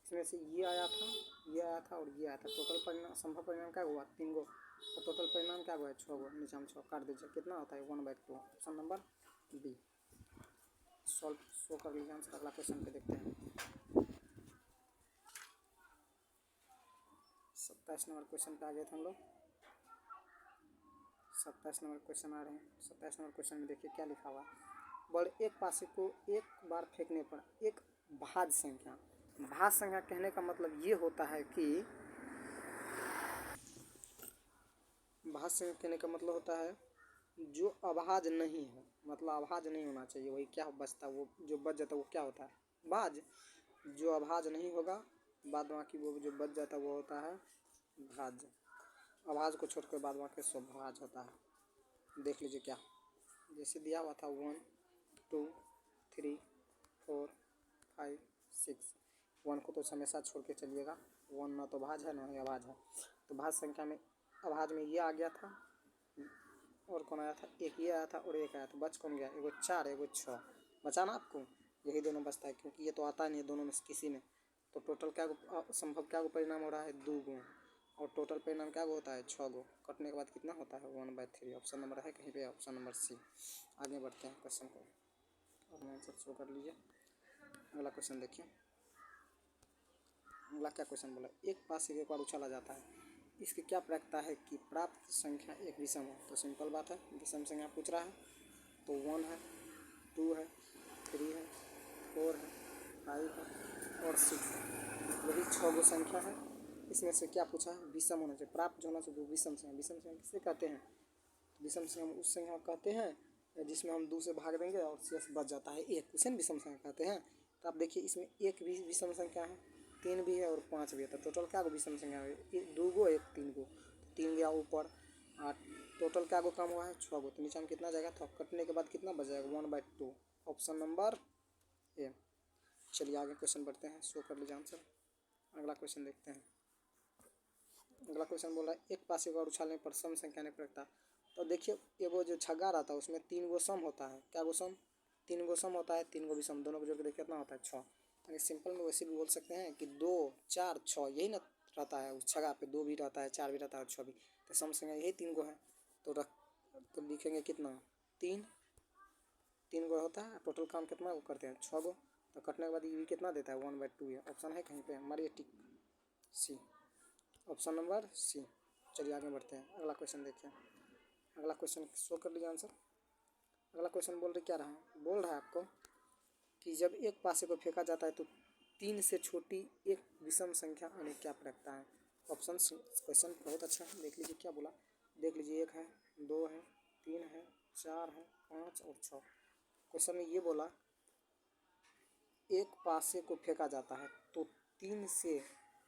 इसमें से ये आया था, ये आया था और ये आया था। टोटल परिणाम, संभव परिणाम क्या हुआ? 3 गो। और टोटल परिणाम क्या हुआ है? 6 गो। नीचे हम 6 काट दीजिए, कितना होता है? 1/2। Option number B solve show कर लीजिए आंसर। अगला क्वेश्चन पे देखते हैं। 27 नंबर क्वेश्चन पे आ गए थे हम लोग। 27 नंबर क्वेश्चन आ रहे हैं। 27 नंबर क्वेश्चन में देखिए क्या लिखा हुआ है। बल एक पासे को एक बार फेंकने पर एक भाज्य संख्या, भाज्य संख्या कहने का मतलब ये होता है कि भाज्य संख्या कहने का मतलब होता है जो अभाज्य नहीं है, मतलब अभाज्य नहीं होना चाहिए, वही क्या बचता है, वो जो बच जाता है वो क्या होता है? भाज्य। जो अभाज्य नहीं होगा बाद बाकी वो जो बच जाता है वो होता है भाज्य। अभाज्य को छोड़कर बाद बाकी सब भाज्य होता है। देख लीजिए क्या जैसे दिया हुआ था 1 2 3 4 5 6। 1 को तो हमेशा छोड़ के चलिएगा, 1 ना तो भाज्य है ना ही अभाज्य है। तो भाज्य संख्या में अभाज्य में ये आ गया था और कौन आया था? एक ये आया था और एक आया था। बच कौन गया? एगो 4 एगो 6 बचा ना आपको, यही दोनों बचता है क्योंकि ये तो आता नहीं है दोनों में से किसी में। तो टोटल क्या संभव क्या को परिणाम हो रहा है? 2 गो। और टोटल परिणाम क्या होता है? 6 गो। कटने के बाद कितना होता है? 1/3। ऑप्शन नंबर है कहीं पे? Option number C. आगे बढ़ते हैं क्वेश्चन को और आंसर शो कर लीजिए। अगला क्वेश्चन देखिए। अगला क्या क्वेश्चन बोला? एक पास से एक बार उछाला जाता है, इसकी क्या प्रक्रिया है कि प्राप्त संख्या एक विषम हो? तो सिंपल बात है, विषम संख्या पूछ रहा है तो 1 है, 2 है, 3 है, 4 है, 5 है और 6 है। वही 6 गो संख्या है। इसमें से क्या पूछा है? विषम होना चाहिए, प्राप्त जो होना चाहिए वो विषम संख्या। विषम संख्या किसे कहते हैं? विषम संख्या हम उस संख्या कहते हैं जिसमें हम 2 से भाग देंगे और शेष बच जाता है 1, उसे विषम संख्या कहते हैं। तो आप देखिए इसमें 1 भी विषम संख्या है, 3 भी है और 5 भी है। तो टोटल क्या विषम संख्या है? 2 गो 1 3 गो, 3 गया ऊपर 8। टोटल क्या गो कम हुआ है? 6 गो। तो नीचे में कितना जाएगा? तो कटने के बाद कितना बच जाएगा? 1/2। Option number A. चलिए आगे क्वेश्चन बढ़ते हैं, शो कर लीजिए आंसर। अगला क्वेश्चन देखते हैं। अगला क्वेश्चन बोल रहा है एक पासे को और उछालने पर सम संख्या नहीं प्रकटता। तो देखिए एगो जो छग्गा रहता है उसमें 3 गो सम होता है। क्या गो सम? 3 गो सम होता है, 3 गो विषम, दोनों को जोड़ के देखिए कितना होता है? 6। यानी सिंपल में वैसे भी बोल सकते हैं कि 2 4 6 यही ना रहता है। उस छग्गा पे 2 भी रहता है, 4 भी रहता है और 6 भी। तो सम संख्या यही 3 गो है। तो लिखेंगे कितना? 3 गो होता है। टोटल काम कितना वो करते हैं? 6 गो। तो कटने के बाद ये भी कितना देता है? 1/2 है। ऑप्शन है कहीं पे? हमारी टिक सी, ऑप्शन नंबर सी। चलिए आगे बढ़ते हैं। अगला क्वेश्चन देखिए। अगला क्वेश्चन शो कर लीजिए आंसर। अगला क्वेश्चन बोल रहे क्या रहा है? बोल रहा है आपको कि जब एक पासे को फेंका जाता है तो 3 से छोटी एक विषम संख्या आने क्या प्रक्रिया है? ऑप्शन क्वेश्चन बहुत अच्छा है, देख लीजिए क्या बोला। देख लीजिए 1 है, 2 है, 3 है, 4 है, 5 और 6। क्वेश्चन में ये बोला एक पासे को फेंका जाता है तो 3 से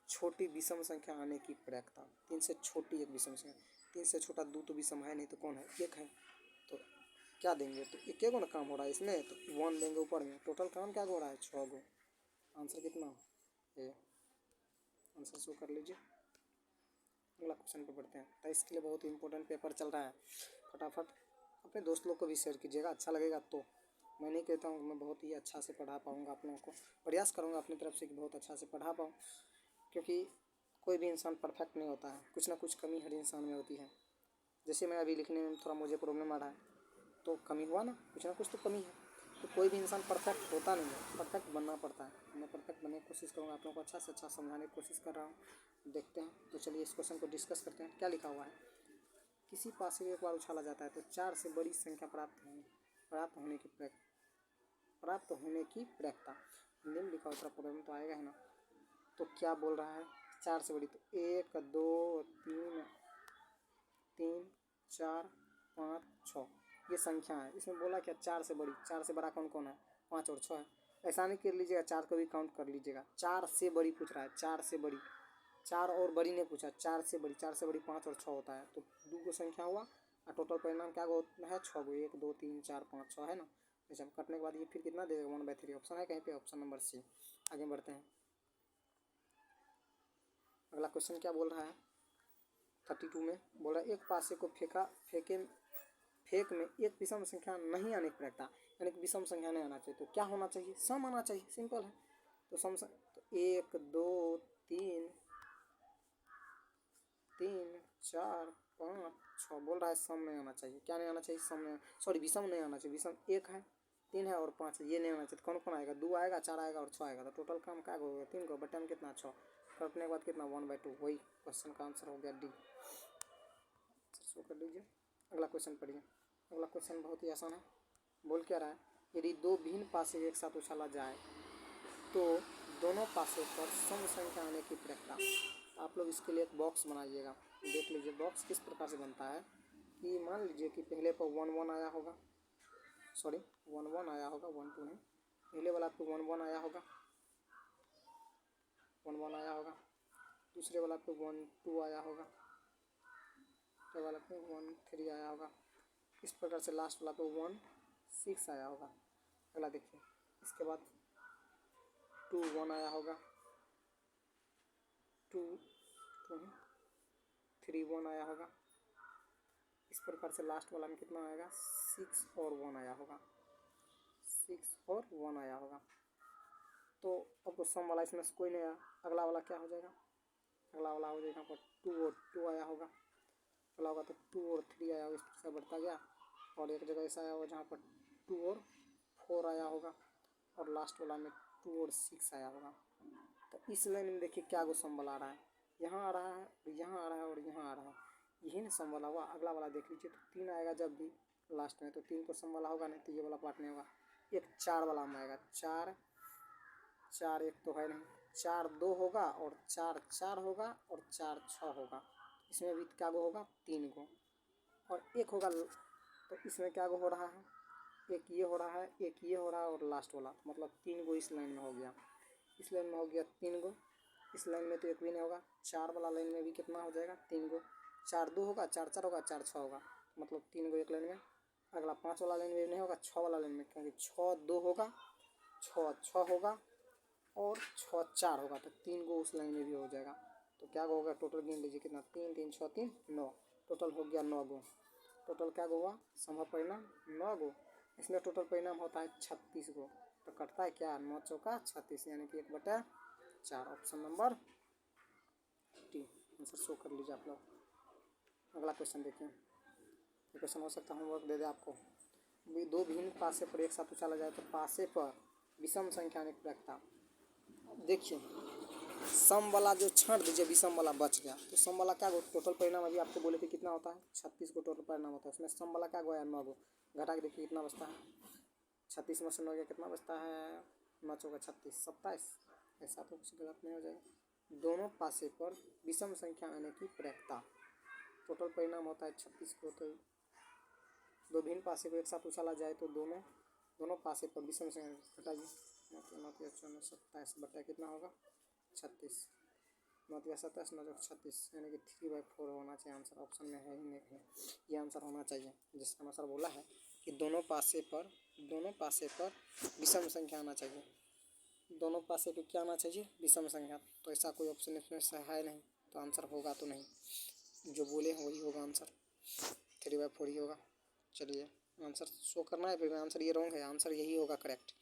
छोटी विषम संख्या आने की प्रक्रिया। 3 से छोटी एक विषम संख्या, 3 से छोटा 2 तो विषम है नहीं तो कौन है? 1 है। तो क्या देंगे? तो एक गो ना काम हो रहा है इसमें, तो 1 देंगे ऊपर में। टोटल काम क्या हो रहा है? 6 गो। आंसर कितना है? आंसर शो कर लीजिए। अगला क्वेश्चन पे बढ़ते हैं। तो इसके लिए बहुत ही इंपॉर्टेंट पेपर चल रहा है, फटाफट अपने दोस्त लोग को भी शेयर कीजिएगा, अच्छा लगेगा। तो मैं नहीं कहता हूँ मैं बहुत ही अच्छा से पढ़ा पाऊँगा आप लोगों को, प्रयास करूँगा अपनी तरफ से कि बहुत अच्छा से पढ़ा पाऊँ, क्योंकि कोई भी इंसान परफेक्ट नहीं होता है, कुछ ना कुछ कमी हर इंसान में होती है। जैसे मैं अभी लिखने में थोड़ा मुझे प्रॉब्लम आ रहा है तो कमी हुआ ना कुछ तो कमी है। तो कोई भी इंसान परफेक्ट होता नहीं है, परफेक्ट बनना पड़ता है। मैं परफेक्ट बनने की कोशिश करूँगा, आप लोगों को अच्छा से अच्छा समझाने की कोशिश कर रहा हूँ। देखते हैं। तो चलिए इस क्वेश्चन को डिस्कस करते हैं। क्या लिखा हुआ है? किसी पासे को एक बार उछाला जाता है तो 4 से बड़ी संख्या प्राप्त होने की प्रक्रिया। हिंदी में लिखा हुआ प्रॉब्लम तो आएगा है ना। तो क्या बोल रहा है? 4 से बड़ी, तो 1 2 3 4 5 6 ये संख्या है। इसमें बोला क्या? 4 से बड़ी। 4 से बड़ा कौन कौन है? 5 और 6 है। ऐसा नहीं कर लीजिएगा, 4 को भी काउंट कर लीजिएगा। 4 से बड़ी पूछ रहा है, 4 से बड़ी। 4 और बड़ी नहीं पूछा, 4 से बड़ी। 4 से बड़ी 5 और 6 होता है, तो 2 को संख्या हुआ और टोटल परिणाम क्या है? 6 गो। 1 2 3 4 5 6 है ना। जैसे हम कटने के बाद ये फिर कितना देगा? 1/3। ऑप्शन है कहीं पे? Option number C. आगे बढ़ते हैं। अगला क्वेश्चन क्या बोल रहा है? 32 में बोल रहा है एक पासे को फेंक में एक विषम संख्या नहीं आने की प्रयत्ता, यानी कि विषम संख्या नहीं आना चाहिए, तो क्या होना चाहिए? सम आना चाहिए, सिंपल है। तो सम तो 1 2 3 4 5 6 बोल रहा है सम नहीं आना चाहिए। क्या नहीं आना चाहिए? सम नहीं, सॉरी विषम नहीं आना चाहिए। विषम 1 है, 3 है और 5 है, ये नहीं आना चाहिए। कौन कौन आएगा? 2 आएगा, 4 आएगा और 6 आएगा। तो टोटल काम क्या होगा? 3 को बटे में कितना? 6 करने के बाद कितना? 1/2। वही क्वेश्चन का आंसर हो गया डी। शो कर लीजिए। अगला क्वेश्चन पढ़िए। अगला क्वेश्चन बहुत ही आसान है। बोल क्या रहा है? यदि दो भिन्न पासे एक साथ उछाला जाए तो दोनों पासों पर सम संख्या आने की प्रक्रिया। आप लोग इसके लिए एक बॉक्स बनाइएगा। देख लीजिए बॉक्स किस प्रकार से बनता है कि मान लीजिए कि पहले पर 1 1 आया होगा, सॉरी 1 1 आया होगा, 1 2 नहीं, पहले वाला पे 1 1 आया होगा, 1 1 आया होगा, दूसरे वाला पे 1 2 आया होगा, तीसरे वाला पे 1 3 आया होगा, इस प्रकार से लास्ट वाला पे 1 6 आया होगा। अगला देखिए, इसके बाद 2 1 आया होगा, 2 3 1 आया होगा, इस प्रकार से लास्ट वाला में कितना आएगा? 6 और 1 आया होगा, 6 और 1 आया होगा। तो अब तो सम वाला इसमें से कोई नहीं आया। अगला वाला क्या हो जाएगा? अगला वाला हो जाएगा पर 2 और 2 आया होगा। अगला होगा तो 2 और 3 आया होगा, इस तरह से बढ़ता गया और एक जगह ऐसा आया होगा जहाँ पर 2 और 4 आया होगा और लास्ट वाला में 2 और 6 आया होगा। तो इस लाइन में देखिए क्या सम वाला आ रहा है, यहाँ आ रहा है, यहाँ आ रहा है और यहाँ आ रहा है, यही ना सम वाला हुआ। अगला वाला देख लीजिए तो 3 आएगा जब भी लास्ट में, तो 3 तो सम वाला होगा नहीं, तो ये वाला पार्ट नहीं होगा। एक 4 वाला में आएगा, 4 4 1 तो है नहीं, 4 2 होगा और 4 4 होगा और 4 6 होगा। इसमें भी क्या गो होगा? 3 गो और 1 होगा। तो इसमें क्या गो हो रहा है? एक ये हो रहा है, एक ये हो रहा है और लास्ट वाला, मतलब 3 गो इस लाइन में हो गया, इस लाइन में हो गया 3 गो, इस लाइन में तो एक भी नहीं होगा। 4 वाला लाइन में भी कितना हो जाएगा? 3 गो, 4 2 होगा, 4 4 होगा, 4 6 होगा, मतलब 3 गो एक लाइन में। अगला 5 वाला लाइन में नहीं होगा, 6 वाला लाइन में, क्योंकि 6 2 होगा, 6 6 होगा और 6 4 होगा, तो 3 गो उस लाइन में भी हो जाएगा। तो क्या होगा? टोटल गिन लीजिए कितना? 3 3 6 3 9, टोटल हो गया 9 गो। टोटल क्या गो हुआ? संभव परिणाम 9 गो। इसमें टोटल परिणाम होता है 36 गो। तो कटता है क्या? 9 चौका 36, यानी कि 1/4। Option number D answer show कर लीजिए आप लोग। अगला क्वेश्चन देखिए। ये क्वेश्चन हो सकता है होमवर्क दे दे आपको। दो भिन्न पासे पर एक साथ उछाला जाए तो पासे पर विषम संख्या आने की प्रक्रिया। देखिए सम वाला जो छांट दीजिए, विषम वाला बच गया, तो सम वाला क्या टोटल परिणाम अभी आपको बोले थे कितना होता है? 36 को टोटल परिणाम होता है। उसमें सम वाला क्या गया? 9 गो। घटा के देखिए कितना बचता है? 36 में से 9 गया कितना बचता है? 9 चौका 36 27। ऐसा तो कुछ गलत नहीं हो जाएगा। दोनों पासे पर विषम संख्या आने की प्रक्रिया, टोटल परिणाम होता है 36 को। तो दो भिन्न पासे को एक साथ उछाला जाए तो दोनों पासे पर विषम संख्या घटाइए। 9 27 बटा कितना होगा? 36। 9 27 9 36, यानी कि 3/4 होना चाहिए आंसर। ऑप्शन में है ही नहीं है, ये आंसर होना चाहिए जिसका आंसर बोला है कि दोनों पासे पर विषम संख्या आना चाहिए। दोनों पासे पे क्या आना चाहिए? विषम संख्या। तो ऐसा कोई ऑप्शन इसमें से है नहीं, तो आंसर होगा तो नहीं, जो बोले हैं वही होगा आंसर, 3/4 ही होगा। चलिए आंसर शो करना है, फिर आंसर ये रॉन्ग है, आंसर यही होगा करेक्ट।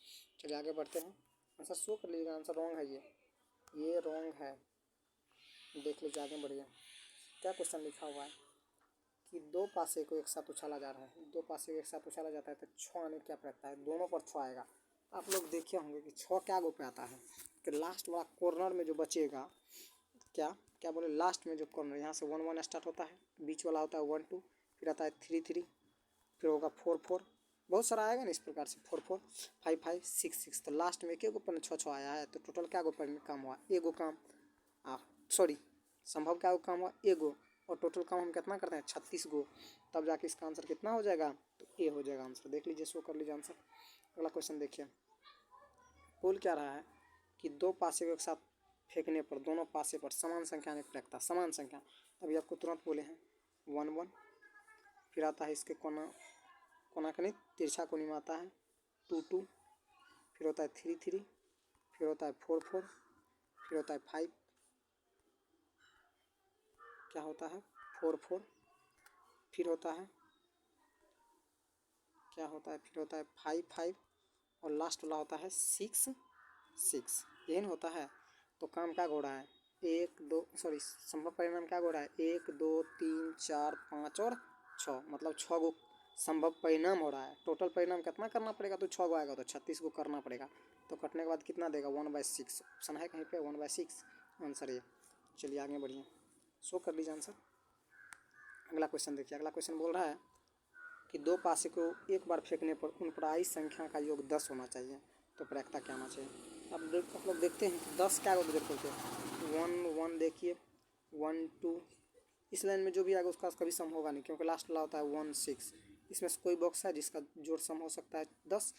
चलिए आगे बढ़ते हैं। आंसर शो कर लीजिएगा, आंसर रॉन्ग है, ये रॉन्ग है। देख लीजिए आगे बढ़िए। क्या क्वेश्चन लिखा हुआ है कि दो पासे को एक साथ उछाला जा रहा है, दो पासे को एक साथ उछाला जाता है तो 6 आने क्या प्रक्रिया है? दोनों पर 6 आएगा। आप लोग देखे होंगे कि 6 क्या गो पे आता है कि लास्ट वाला कॉर्नर में जो बचेगा, क्या क्या बोले, लास्ट में जो कॉर्नर, यहाँ से 1 1 स्टार्ट होता है, बीच वाला होता है 1 2, फिर आता है 3 3, फिर होगा 4 4, बहुत सारा आएगा ना इस प्रकार से, 4 4 5 5 6 6। तो लास्ट में क्या गो पर 6 6 आया है, तो टोटल क्या गो पर काम हुआ? एगो काम, सॉरी संभव क्या गो काम हुआ? एगो। और टोटल काम हम कितना करते हैं? 36 गो। तब जाके इसका आंसर कितना हो जाएगा? तो ए हो जाएगा आंसर। देख लीजिए, शो कर लीजिए आंसर। अगला क्वेश्चन देखिए। बोल क्या रहा है कि दो पासे को एक साथ फेंकने पर दोनों पासे पर समान संख्या आने की प्रक्रिया। समान संख्या अभी आपको तुरंत बोले हैं 1 1, फिर आता है इसके कोना के नहीं, तिरछा कोनी में आता है 2 2, फिर होता है 3 3, फिर होता है 4 4, फिर होता है 5, क्या होता है 4 4, फिर होता है क्या होता है, फिर होता है 5 5, और लास्ट वाला होता है 6 6। यही ना होता है। तो काम क्या हो रहा है, 1 2 सॉरी संभव परिणाम क्या हो रहा है, 1 2 3 4 5 और 6, मतलब 6 गो संभव परिणाम हो रहा है। टोटल परिणाम कितना करना पड़ेगा, तो 6 गो आएगा तो 36 को करना पड़ेगा। तो कटने के बाद कितना देगा, 1/6। ऑप्शन है कहीं पे 1/6 आंसर ये। चलिए आगे बढ़िए, शो कर लीजिए आंसर। अगला क्वेश्चन देखिए। अगला क्वेश्चन बोल रहा है कि दो पासे को एक बार फेंकने पर उन पर आई संख्या का योग 10 होना चाहिए, तो प्रायिकता क्या होना चाहिए। अब आप लोग देखते हैं 10 क्या होगा, देखते हैं 1 1 देखिए 1 2, इस लाइन में जो भी आएगा उसका कभी सम होगा नहीं, क्योंकि लास्ट वाला होता है 1 6। इसमें से कोई बॉक्स है जिसका जोड़ सम हो सकता है 10,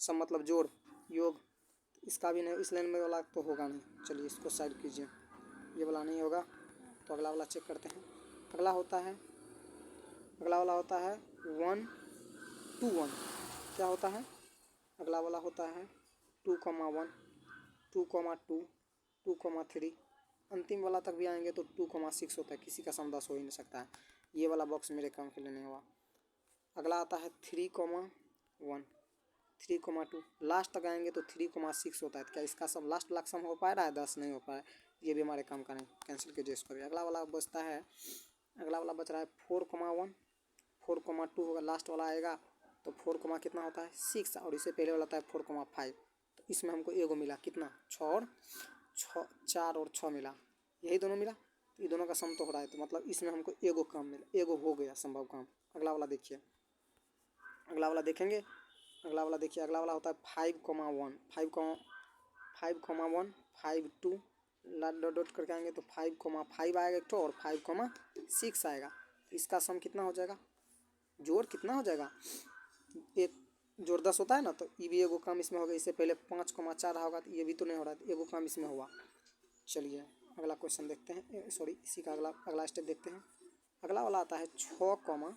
सम मतलब जोड़ योग, इसका भी नहीं, इस लाइन में वाला तो होगा नहीं। चलिए इसको साइड कीजिए, ये वाला नहीं होगा। तो अगला वाला चेक करते हैं। अगला वाला होता है 1 2 1। क्या होता है, अगला वाला होता है 2 1 2 2 2 3। अंतिम वाला तक भी आएंगे तो 2 6 होता है। किसी का सम 10 हो ही नहीं सकता है। ये वाला बॉक्स मेरे काम के लिए नहीं हुआ। अगला आता है 3 1 3 2। लास्ट तक आएंगे तो 3 6 होता है। क्या इसका सम लास्ट वाला सम हो पा रहा है, 10 नहीं हो पाया। ये भी हमारे काम का नहीं, कैंसिल कीजिए इसको भी। अगला वाला बचता है, अगला वाला बच रहा है 4 1 4 2 होगा, लास्ट वाला आएगा तो 4 कितना होता है 6, और इससे पहले वाला होता है 4 5। तो इसमें हमको एगो मिला कितना, 6 और 6, 4 और 6 मिला, यही दोनों मिला। तो ये दोनों का सम तो हो रहा है, तो मतलब इसमें हमको एगो काम मिला, एगो हो गया संभव काम। अगला वाला देखिए, अगला वाला देखेंगे। अगला वाला देखिए, अगला वाला होता है 5 1 5 1 5 2, डॉट डॉट करके आएंगे तो 5 5 आएगा एक ठो, और 5 6 आएगा। इसका सम कितना हो जाएगा, जोड़ कितना हो जाएगा, एक जोड़ 10 होता है ना, तो ये भी एगो काम इसमें होगा। इससे पहले 5 4 होगा, तो ये भी तो नहीं हो रहा है, एगो काम इसमें हुआ। चलिए अगला क्वेश्चन देखते हैं, सॉरी इसी का अगला स्टेप देखते हैं। अगला वाला आता है 6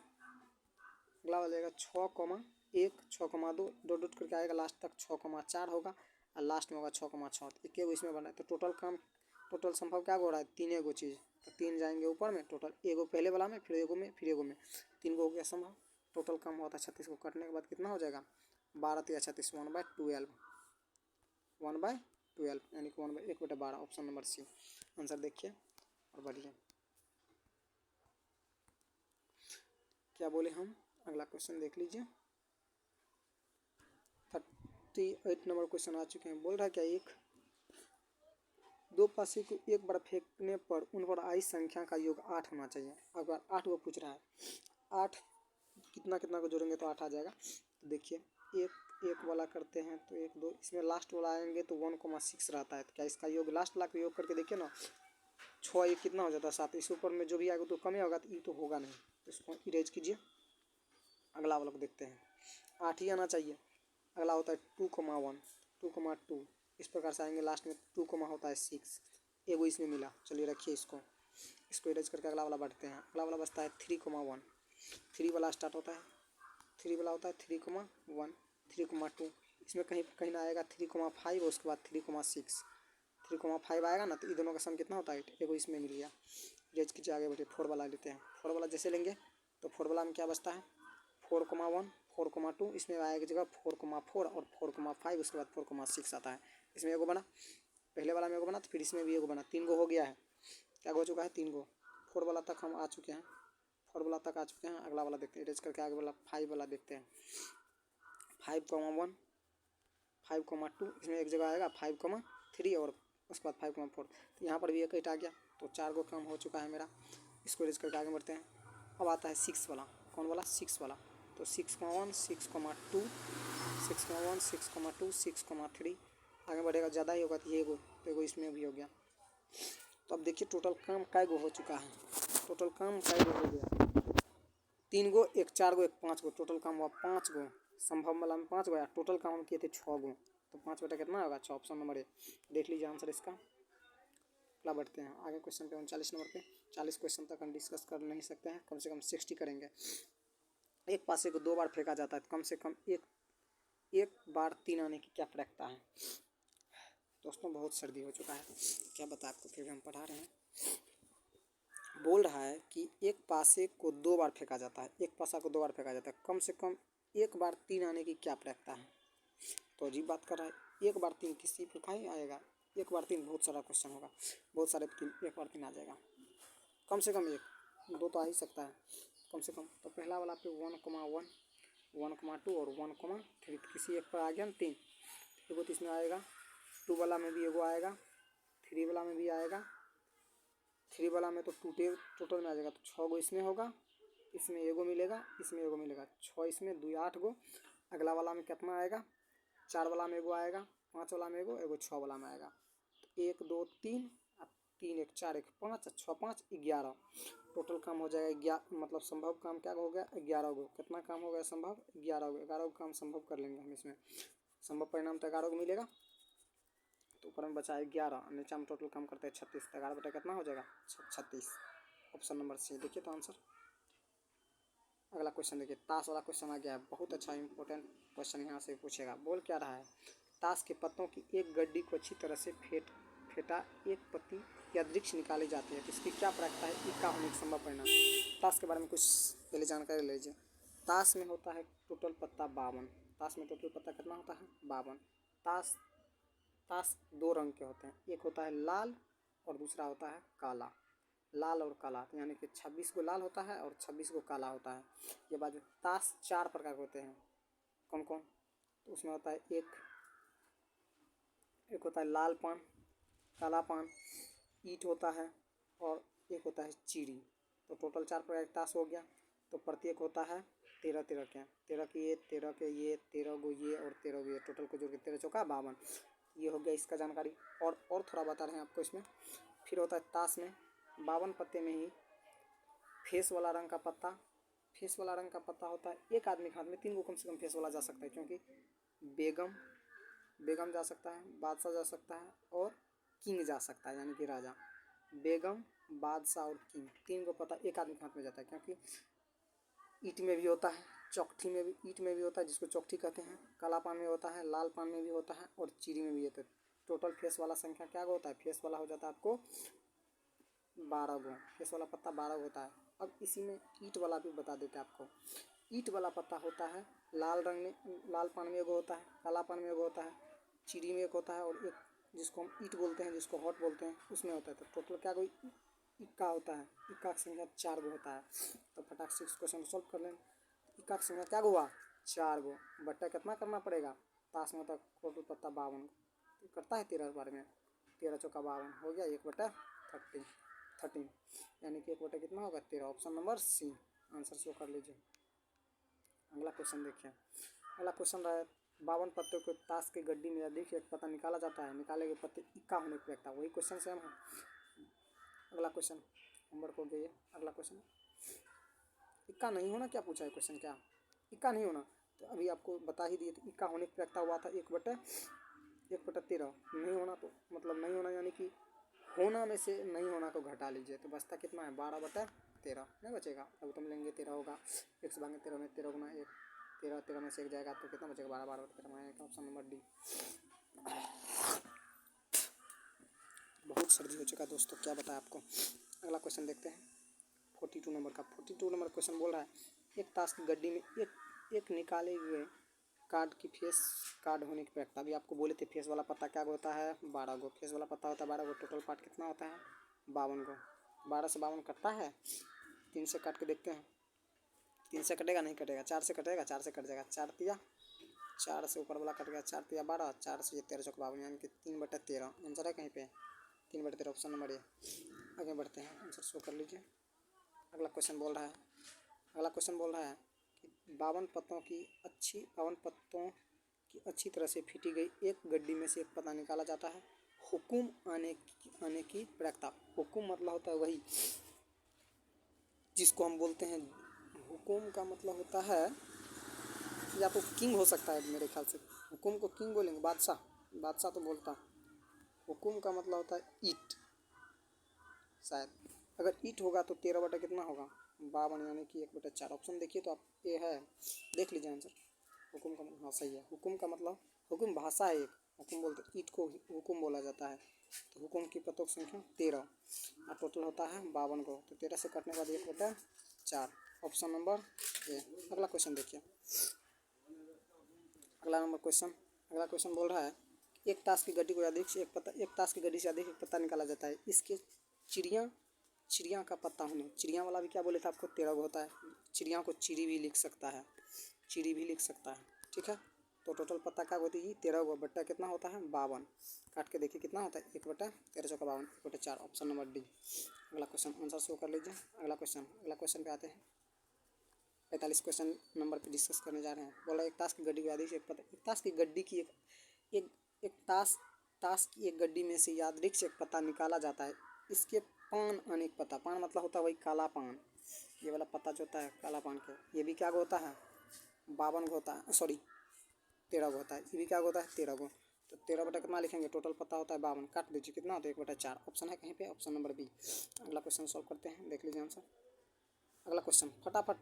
अगला वाला आएगा 6 1 6 2, डॉट डॉट करके आएगा लास्ट तक 6 4 होगा, और लास्ट में होगा 6 6। एक एगो इसमें बना है। तो टोटल संभव क्या हो रहा है, 3 एगो चीज़। तो 3 जाएंगे ऊपर में, टोटल एगो पहले वाला में, फिर एगो में, फिर एगो में, 3 गो हो गया संभव। टोटल कम होता है 36 को कटने के बाद कितना हो जाएगा, 12 या 36 1/12 1/12, यानी कि 1/12। ऑप्शन नंबर सी आंसर देखिए और बढ़िए। क्या बोले हम, अगला क्वेश्चन देख लीजिए। 38 नंबर क्वेश्चन आ चुके हैं। बोल रहा है क्या, दो पासे को एक बार फेंकने पर उन पर आई संख्या का योग 8 होना चाहिए। अगर 8 को पूछ रहा है, 8 कितना कितना को जोड़ेंगे तो 8 आ जाएगा। तो देखिए एक वाला करते हैं तो 1 2, इसमें लास्ट वाला आएंगे तो 1 6 रहता है। तो क्या इसका योग लास्ट वाला का योग करके देखिए ना, 6 1 कितना हो जाता है 7। इस ऊपर में जो भी आएगा तो कम ही होगा, तो ये तो होगा नहीं, तो इसको इरेज कीजिए। अगला वाला को देखते हैं, 8 ही आना चाहिए। अगला होता है 2 1 2 2, इस प्रकार से आएंगे। लास्ट में 2 होता है 6, एगो इसमें मिला। चलिए रखिए इसको इरेज करके अगला वाला बढ़ते हैं। अगला वाला बचता है 3 1 3 वाला स्टार्ट होता है, 3 वाला होता है 3 1 3 2। इसमें कहीं ना आएगा 3 5, और उसके बाद 3 6 3 5 आएगा ना, तो ये दोनों का सम कितना होता है 8, एगो इसमें मिल गया। इरेज कीजिए, आगे बढ़िए। 4 वाला लेते हैं। 4 वाला जैसे लेंगे तो 4 वाला में क्या बचता है 4 1 4 2, इसमें आएगी जगह 4 4 और 4 5, उसके बाद 4 6 आता है। इसमें एगो बना, पहले वाला में एगो बना, तो फिर इसमें भी एगो बना, 3 गो हो गया है। क्या हो चुका है 3 गो। 4 वाला तक हम आ चुके हैं, 4 वाला तक आ चुके हैं। अगला वाला देखते हैं, इरेज करके आगे वाला 5 वाला देखते हैं। 5 1 5 2, इसमें एक जगह आएगा 5 3, और उसके बाद 5 4। तो यहाँ पर भी एक 8 आ गया, तो 4 गो काम हो चुका है मेरा। इसको इरेज करके आगे बढ़ते हैं। अब आता है 6 वाला, कौन वाला 6 वाला। तो 6 1 6 2 6 1 6 2 6 3, आगे बढ़ेगा ज़्यादा ही होगा, तो ये तो एगो इसमें भी हो गया। तो अब देखिए टोटल काम कै गो हो चुका है, टोटल काम कै गो हो गया, 3 गो, एक 4 गो, एक 5 गो, टोटल काम हुआ 5 गो। संभव वाला में 5 गो या टोटल काम हम किए थे 6 गो, तो 5 बटा कितना होगा 6। ऑप्शन नंबर ए देख लीजिए आंसर इसका। अगला बढ़ते हैं आगे क्वेश्चन पे, 39 नंबर पे। 40 क्वेश्चन तक हम डिस्कस कर नहीं सकते हैं, कम से कम 60 करेंगे। एक पासे को 2 बार फेंका जाता है, तो कम से कम एक बार 3 आने की क्या प्रायिकता है। दोस्तों बहुत सर्दी हो चुका है, क्या बता आपको, फिर भी हम पढ़ा रहे हैं। बोल रहा है कि एक पासे को 2 बार फेंका जाता है, एक पासा को 2 बार फेंका जाता है, कम से कम एक बार 3 आने की क्या प्रयत्ता है। तो अजीब बात कर रहा है, एक बार 3 किसी पर कहीं आएगा, एक बार 3 बहुत सारा क्वेश्चन होगा, बहुत सारे 3 एक बार 3 आ जाएगा, कम से कम एक, 2 तो आ ही सकता है कम से कम। तो पहला वाला पे 1,1 1,2 और 1,3 किसी एक पर आ गया ना 3, एगो तो इसमें आएगा, 2 वाला में भी एगो आएगा, 3 वाला में भी आएगा, 3 वाला में तो टोटल में आ जाएगा, तो 6 गो इसमें होगा, इसमें एगो मिलेगा, इसमें एगो मिलेगा, 6 इसमें 2 8 गो। अगला वाला में कितना आएगा, 4 वाला में एगो आएगा, 5 वाला में एगो 6 वाला में आएगा। तो 1 2 3 3 1 4 1 5 6 5 11, टोटल काम हो जाएगा 11, मतलब संभव काम क्या हो गया 11 गो। कितना काम हो गया संभव 11 गो, 11 गो काम संभव कर लेंगे हम इसमें, संभव परिणाम तो 11 को मिलेगा। तो ऊपर में बचा है 11, नीचे में टोटल काम करते हैं 36, तो 11 बटा कितना हो जाएगा 36, ऑप्शन नंबर सी। देखिए तो आंसर। अगला क्वेश्चन देखिए, ताश वाला क्वेश्चन आ गया है, बहुत अच्छा इंपॉर्टेंट क्वेश्चन यहाँ से पूछेगा। बोल क्या रहा है, ताश के पत्तों की एक गड्डी को अच्छी तरह से फेंटा एक पत्ती या वृक्ष निकाली जाती है, तो इसकी क्या प्रायिकता है, इसका होने का संभव परिणाम। ताश के बारे में कुछ पहले जानकारी ले लीजिए। ताश में होता है टोटल पत्ता 52, ताश में टोटल पत्ता कितना होता है 52। ताश 2 रंग के होते हैं, एक होता है लाल और दूसरा होता है काला, लाल और काला, तो यानी कि 26 को लाल होता है और 26 को काला होता है। ये बात, ताश 4 प्रकार के होते हैं, कौन कौन, तो उसमें होता है एक होता है लाल पान, काला पान, ईंट होता है और एक होता है चीड़ी। तो टोटल 4 प्रकार का ताश हो गया। तो प्रत्येक होता है 13 के, 13 के ये, 13 के ये, 13 गो ये और 13 गो ये, टोटल को जोड़ के 13 चौका 52। ये हो गया इसका जानकारी। और थोड़ा बता रहे हैं आपको इसमें। फिर होता है ताश में 52 पत्ते में ही फेस वाला रंग का पत्ता, फेस वाला रंग का पत्ता होता है एक आदमी के हाथ में 3 गो कम से कम फेस वाला जा सकता है, क्योंकि बेगम जा सकता है, बादशाह जा सकता है और किंग जा सकता है, यानी कि राजा। बेगम, बादशाह और किंग, 3 गो पत्ता एक आदमी के हाथ में जाता है, क्योंकि ईंट में भी होता है, चौकठी में भी, ईंट में भी होता है जिसको चौकठी कहते हैं, काला पान में होता है, लाल पान में भी होता है और चीनी में भी होता है। टोटल फेस वाला संख्या क्या होता है, फेस वाला हो जाता है आपको 12 गो, फेस वाला पत्ता 12 होता है। अब इसी में ईंट वाला भी बता देते हैं आपको। ईंट वाला पत्ता होता है लाल रंग में, लाल पान में एगो होता है, काला पान में एगो होता है, चीनी में एक होता है और एक जिसको हम ईंट बोलते हैं, जिसको हॉट बोलते हैं, उसमें होता है। तो टोटल क्या कोई इक्का होता है, इक्का की संख्या 4 गो होता है। तो फटाक से इस क्वेश्चन को सॉल्व कर लें। इक्का की संख्या क्या हुआ 4 गो, बट्टा कितना करना पड़ेगा, ताश में होता टोटल पत्ता 52 तो करता है 13 बार में, 13 चौका 52 हो गया 1/13, यानी कि 1 बटा कितना होगा 13, option number C answer show कर लीजिए। अगला क्वेश्चन देखिए, अगला क्वेश्चन रहा है 52 पत्तों को ताश की गड्डी में अधिक एक पत्ता निकाला जाता है, निकाले गए पत्ते इक्का होने की व्यक्ता, वही क्वेश्चन सेम है। अगला क्वेश्चन होमवर्क हो गया। अगला क्वेश्चन इक्का नहीं होना क्या पूछा है क्वेश्चन, क्या इक्का नहीं होना, तो अभी आपको बता ही दिए थे इक्का होने की व्यक्ता हुआ था 1/13, नहीं होना तो मतलब नहीं होना यानी कि होना में से नहीं होना को घटा लीजिए, तो बचता कितना है 12/13, नहीं बचेगा। अब तुम लेंगे 13 होगा, 1 से भागे 13 में 13 गुना 1, 13 में से 1 जाएगा तो कितना बचेगा 12/13 में, ऑप्शन नंबर डी। बहुत सर्दी हो चुका दोस्तों, क्या बताएं आपको। अगला क्वेश्चन देखते हैं 42 नंबर का। 42 नंबर क्वेश्चन बोल रहा है एक ताश की गड्डी में एक निकाले हुए कार्ड की फेस कार्ड होने की प्रयत्ता। अभी आपको बोले थे फेस वाला पत्ता क्या होता है 12 गो, फेस वाला पत्ता होता है 12 गो, टोटल पार्ट कितना होता है 52 गो। 12 से 52 कटता है, 3 से काट के देखते हैं, 3 से कटेगा नहीं कटेगा, 4 से कटेगा, 4 से कट जाएगा, 4 तिया 4 से ऊपर वाला कट गया, 4 तिया 12, 4 से 13 चौक 52, यानी कि 3/13 आंसर है कहीं पे 3/13, ऑप्शन नंबर ए। आगे बढ़ते हैं, आंसर शो कर लीजिए। अगला क्वेश्चन बोल रहा है कि 52 पत्तों की अच्छी तरह से फीटी गई एक गड्डी में से एक पत्ता निकाला जाता है, हुकुम आने की प्रयत्ता। हुकुम मतलब होता है वही जिसको हम बोलते हैं, हुकुम का मतलब होता है या तो किंग हो सकता है, मेरे ख्याल से हुकुम को किंग बोलेंगे, बादशाह तो बोलता। हुकुम का मतलब होता है ईट, शायद अगर ईट होगा तो 13 बटा कितना होगा 52, यानी कि 1/4, ऑप्शन देखिए तो आप ये है, देख लीजिए आंसर। हुकुम का हाँ सही है, हुकुम का मतलब हुकुम भाषा है एक, हुकुम बोलते, ईंट को हुकुम बोला जाता है। तो हुकुम की पत्तों की संख्या 13 और टोटल होता है 52 को। तो 13 से कटने के बाद 1/4, ऑप्शन नंबर ए। अगला क्वेश्चन देखिए। अगला क्वेश्चन बोल रहा है एक ताश की गड्डी को अधिक से एक ताश की गड्डी से अधिक एक पत्ता निकाला जाता है। इसके चिड़िया का पत्ता होने, चिड़िया वाला भी क्या बोले थे आपको, 13 होता है। चिड़िया को चिड़ी भी लिख सकता है, चिड़ी भी लिख सकता है, ठीक है। तो टोटल पत्ता क्या होती है 13 बट्टा कितना होता है 52। काट के देखिए कितना होता है 1/13 चौका 52, 1/4, ऑप्शन नंबर डी। अगला क्वेश्चन आंसर शो कर लीजिए। अगला क्वेश्चन पे आते हैं। 45 क्वेश्चन नंबर पे डिस्कस करने जा रहे हैं। बोला एक ताश की गड्डी को यादृच्छिक एक पत्ता, एक ताश की गड्डी की एक एक ताश की एक गड्डी में से यादृच्छिक एक पत्ता निकाला जाता है। इसके पान अनेक पत्ता, पान मतलब होता है वही काला पान, ये वाला पत्ता जो होता है काला पान का, ये भी क्या होता है 52 होता है, सॉरी 13 होता है। ये भी क्या होता है 13 को। तो 13 बटा कितना लिखेंगे, टोटल पत्ता होता है 52, काट दीजिए कितना होता है 1/4, ऑप्शन है कहीं पे, ऑप्शन नंबर बी। अगला क्वेश्चन सॉल्व करते हैं, देख लीजिए आंसर। अगला क्वेश्चन, फटाफट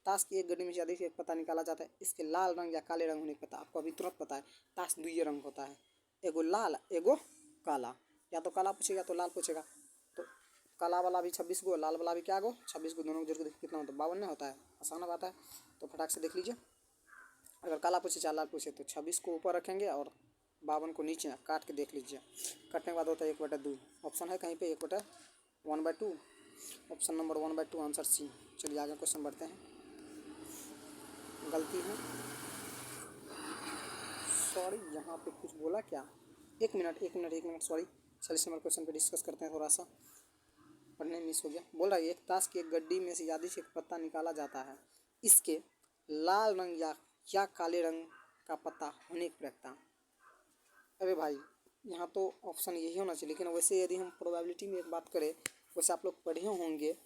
ताश की एक गड्डी में से अधिक एक पत्ता निकाला जाता है। इसके लाल रंग या काले रंग होने का पता, आपको अभी तुरंत पता है ताश दुइये रंग होता है, एगो लाल एगो काला, या तो काला पूछेगा तो लाल पूछेगा। तो काला वाला भी 26 गो, लाल वाला भी क्या गो 26 गो, दोनों को जोड़ के देखिए कितना होता है 52 होता है, आसान बात है। तो फटाक से देख लीजिए, अगर काला पूछे चाहे लाल पूछे तो 26 को ऊपर रखेंगे और 52 को नीचे, काट के देख लीजिए। कटने के बाद होता है 1/2, ऑप्शन है कहीं पे 1/1/2, ऑप्शन नंबर 1/2 आंसर सी। चलिए आगे क्वेश्चन बढ़ते हैं। गलती है, सॉरी यहाँ पे कुछ बोला क्या, एक मिनट सॉरी। 40 नंबर क्वेश्चन पे डिस्कस करते हैं, थोड़ा सा पढ़ने मिस हो गया। बोल रहा है एक ताश की एक गड्डी में से यादृच्छिक एक पत्ता निकाला जाता है। इसके लाल रंग या काले रंग का पत्ता होने की प्रयत्ता। अरे भाई यहाँ तो ऑप्शन यही होना चाहिए, लेकिन वैसे यदि हम प्रोबेबिलिटी में एक बात करें, वैसे आप लोग पढ़े होंगे,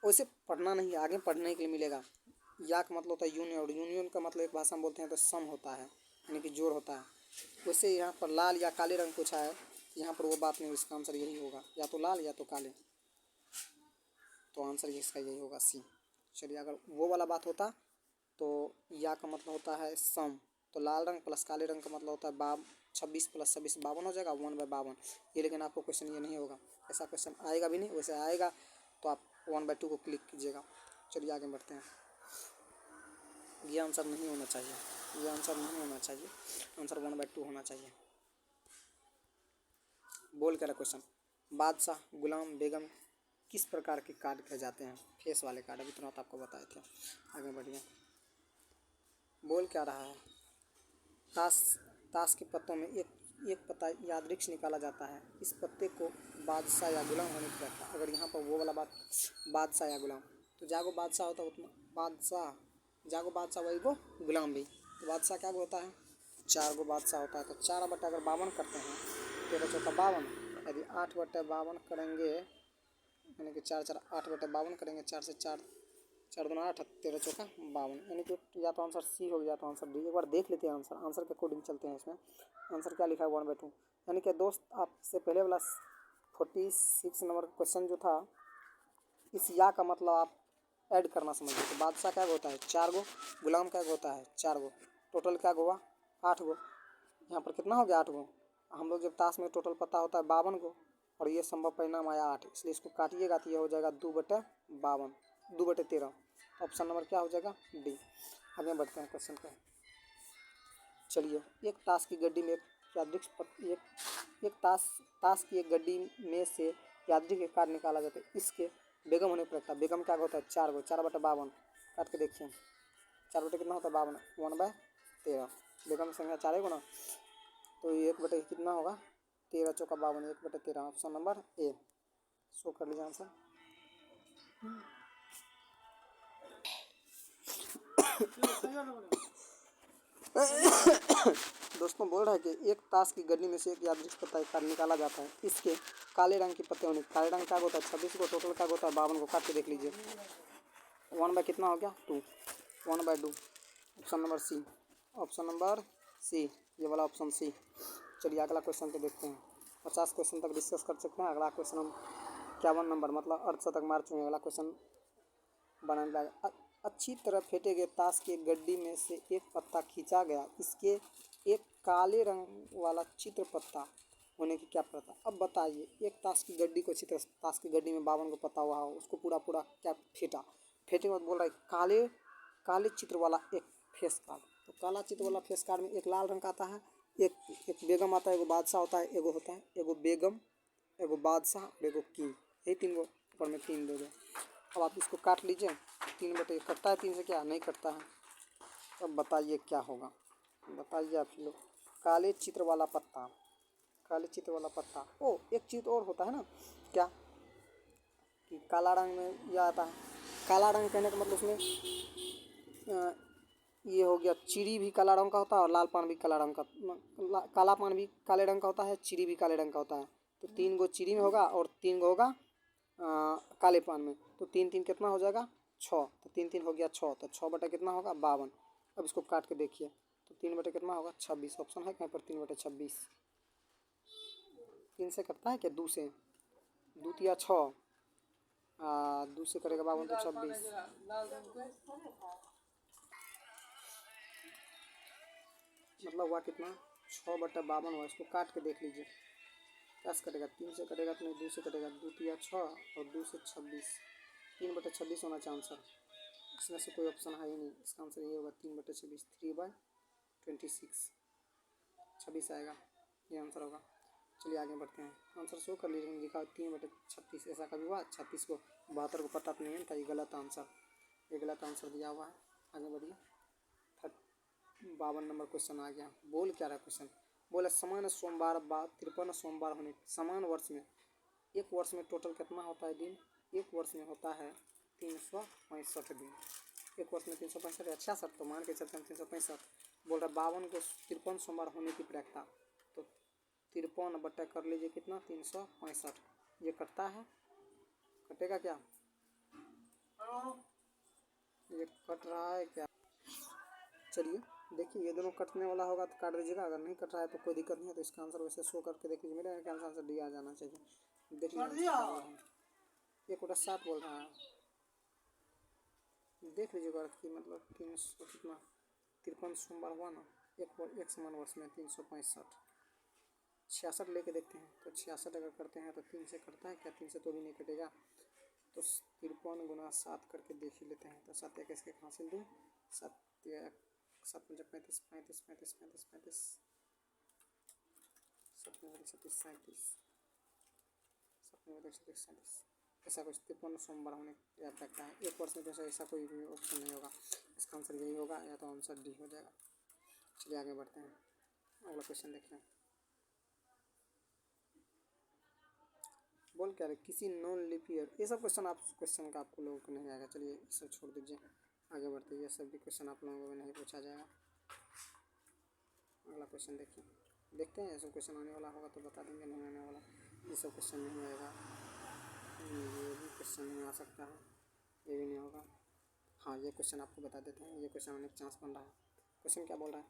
वैसे पढ़ना नहीं, आगे पढ़ने के लिए मिलेगा। या का मतलब होता है यूनियन, और यूनियन का मतलब एक भाषा में बोलते हैं तो सम होता है, यानी कि जोड़ होता है। वैसे यहाँ पर लाल या काले रंग पूछा है, यहाँ पर वो बात नहीं, इसका आंसर यही होगा, या तो लाल या तो काले, तो आंसर इसका यही होगा सी। चलिए अगर वो वाला बात होता तो या का मतलब होता है सम, तो लाल रंग प्लस काले रंग का मतलब होता है 26 + 26 52 हो जाएगा, 1/52 ये। लेकिन आपको क्वेश्चन ये नहीं होगा, ऐसा क्वेश्चन आएगा भी नहीं, वैसे आएगा तो आप 1/2 को क्लिक कीजिएगा। चलिए आगे बढ़ते हैं। ये आंसर नहीं होना चाहिए, ये आंसर नहीं होना चाहिए, आंसर 1/2 होना चाहिए। बोल कर क्वेश्चन, बादशाह गुलाम बेगम किस प्रकार के कार्ड कहे जाते हैं, फेस वाले कार्ड, अभी तुरंत आपको बताए थे। आगे बढ़िए, बोल क्या रहा है, ताश के पत्तों में एक पत्ता यादृच्छिक निकाला जाता है। इस पत्ते को बादशाह या गुलाम होने की कहता है। अगर यहाँ पर वो वाला बात बादशाह या गुलाम, तो जागो बादशाह होता है उतना बादशाह, जागो बादशाह वही गो गुलाम भी, तो बादशाह क्या होता है 4 गो बादशाह होता है। तो 4/52 करते हैं, 13 चौका 52, यदि 8/52 करेंगे, यानी कि 4 8/52 करेंगे, 4 से 4 4 दूना 8, 13 चौका 52, यानी कि या तो आंसर सी हो गया तो आंसर डी। एक बार देख लेते हैं आंसर के अकॉर्डिंग चलते हैं। इसमें आंसर क्या लिखा है 1/2, यानी कि दोस्त आपसे पहले वाला 46 नंबर क्वेश्चन जो था, इस या का मतलब आप ऐड करना समझिए। तो बादशाह क्या होता है 4 गो, गुलाम क्या होता है 4 गो, टोटल क्या हुआ 8 गो। यहाँ पर कितना हो गया 8 गो। हम लोग जब ताश में टोटल पता होता है 52 गो, और ये संभव परिणाम आया 8, इसलिए इसको काटिएगा तो ये हो जाएगा 2/52, 2/13, ऑप्शन नंबर क्या हो जाएगा डी। आगे बढ़ते हैं क्वेश्चन पे। चलिए, एक ताश की गड्डी में एक ताश की एक गड्डी में से यादृच्छिक कार्ड निकाला जाता है। इसके बेगम होने पर बेगम क्या होता है 4 गो, 4/52, काट के देखिए 4 बटे कितना होता है 52, 1/13, बेगम की संख्या 4 है ना, तो ये 1 बटे कितना होगा 13 चौका 52, 1/13, ऑप्शन नंबर ए। शो कर लीजिए आंसर। दोस्तों बोल रहा है कि एक ताश की गड्डी में से एक यादृच्छिक पत्ता कार्ड निकाला जाता है। इसके काले रंग के पत्ते होने, काले रंग क्या होता है 26 को, टोटल क्या होता है 52 को, काट के देख लीजिए 1 कितना हो गया 2, 1/2, option number C, option number C, ये वाला ऑप्शन सी। चलिए अगला क्वेश्चन पे देखते हैं। 50 क्वेश्चन तक डिस्कस कर सकते हैं। अगला क्वेश्चन हम 51 नंबर मतलब अर्धशतक मार चुके हैं। अगला क्वेश्चन बनाने लगा, अच्छी तरह फेंटे गए ताश की गड्डी में से एक पत्ता खींचा गया। इसके एक काले रंग वाला चित्र पत्ता होने की क्या प्रथा। अब बताइए, एक ताश की गड्डी को चित्र, ताश की गड्डी में 52 को पत्ता हुआ हो, उसको पूरा पूरा क्या फेंटा, फेंटे के बाद बोल रहा है काले काले चित्र वाला एक फेस कार्ड। तो काला चित्र वाला फेस कार्ड में एक लाल रंग का आता है, एक एक बेगम आता है, एगो बादशाह होता है, एगो होता है एगो बेगम, एगो बादशाह और एगो किंग, यही तीन गो ऊपर में तीन दे दो। अब आप इसको काट लीजिए, 3/, कटता है 3 से, क्या नहीं कटता है। अब बताइए क्या होगा, बताइए आप लोग। काले चित्र वाला पत्ता, काले चित्र वाला पत्ता। ओ एक चीज़ और होता है ना, क्या कि काला रंग में यह आता है, काला रंग कहने का मतलब उसमें ये हो गया, चिड़ी भी काला रंग का होता है और लाल पान भी काला रंग का, काला पान भी काले रंग का होता है, चिड़ी भी काले रंग का होता है। तो 3 गो चिड़ी में होगा और 3 गो होगा काले पान में। तो 3 3 कितना हो जाएगा 6, तो 3 3 हो गया 6, तो 6 कितना होगा 52। अब इसको काट के देखिए, तो 3 कितना होगा 26। ऑप्शन है कहीं पर 3/26। 3 से कटता है क्या, 2 से, 2 तिया 6, 2 से करेगा 52 तो 26। मतलब हुआ कितना 6/52 हुआ। इसको काट के देख लीजिए क्या से कटेगा, 3 से कटेगा तो नहीं, 2 से कटेगा, 2 तिया 6 और 2 से 26, 3/26 होना चाहिए आंसर। इसमें से कोई ऑप्शन है ही नहीं, इसका आंसर ये होगा 3/26, 3/26, 26 आएगा, ये आंसर होगा। चलिए आगे बढ़ते हैं, आंसर शो कर लीजिए, लिखा 3/36, ऐसा कभी हुआ 36 को 72 को पता तो नहीं था, ये गलत आंसर, ये गलत आंसर दिया हुआ है। आगे बढ़िए, 52 नंबर क्वेश्चन आ गया। बोल क्या रहा क्वेश्चन, बोले समान सोमवार 53 सोमवार होने समान वर्ष में, एक वर्ष में टोटल कितना होता है दिन, एक वर्ष में होता है 365 दिन, एक वर्ष में 365 या 66, तो मान के चलते हैं 365। बोल रहा 52 को 53 सोमवार होने की प्रैक्टा, तो 53 बटा कर लीजिए कितना 365, ये कटता है, कटेगा क्या, ये कट रहा है क्या। चलिए देखिए, ये दोनों कटने वाला होगा तो काट दीजिएगा, अगर नहीं कट रहा है तो कोई दिक्कत नहीं है। तो इसका आंसर वैसे शो करके देख लीजिए, मेरे ख्याल से आंसर डी आ जाना चाहिए। देख लीजिए 1/7 बोल रहा है, देख लीजिएगा कि मतलब 300 कितना 53 सोमवार हुआ ना, एक समान वर्ष में 365, 66 लेके देखते हैं। तो 66 अगर करते हैं तो 3 से कटता है क्या, 3 से तो भी नहीं कटेगा, तो 53 गुना 7 करके देख ही लेते हैं। तो 7 1 इसके हासिल 2, 7 7 5 35 35 35 35 35 7 36 37 7 36 37, ऐसा कुछ 53 सोमवार होने याद रखता है। एक वर्ष में जैसा ऐसा कोई भी ऑप्शन नहीं होगा, इसका आंसर यही होगा, या तो आंसर डी हो जाएगा। चलिए आगे बढ़ते हैं, अगला क्वेश्चन देखते हैं। बोल क्या रहे, किसी नॉन लीप ईयर, ये सब क्वेश्चन आप क्वेश्चन का आपको लोगों को नहीं आएगा। चलिए ये सब छोड़ दीजिए, आगे बढ़ते हैं, ये सब भी क्वेश्चन आप लोगों को नहीं पूछा जाएगा। अगला क्वेश्चन देखिए, देखते हैं, ये सब क्वेश्चन आने वाला होगा तो बता देंगे, नहीं आने वाला ये सब क्वेश्चन नहीं आएगा, ये भी क्वेश्चन नहीं आ सकता है, ये भी नहीं होगा। हाँ ये क्वेश्चन आपको बता देते हैं, ये क्वेश्चन आने का चांस बन रहा है। क्वेश्चन क्या बोल रहा है,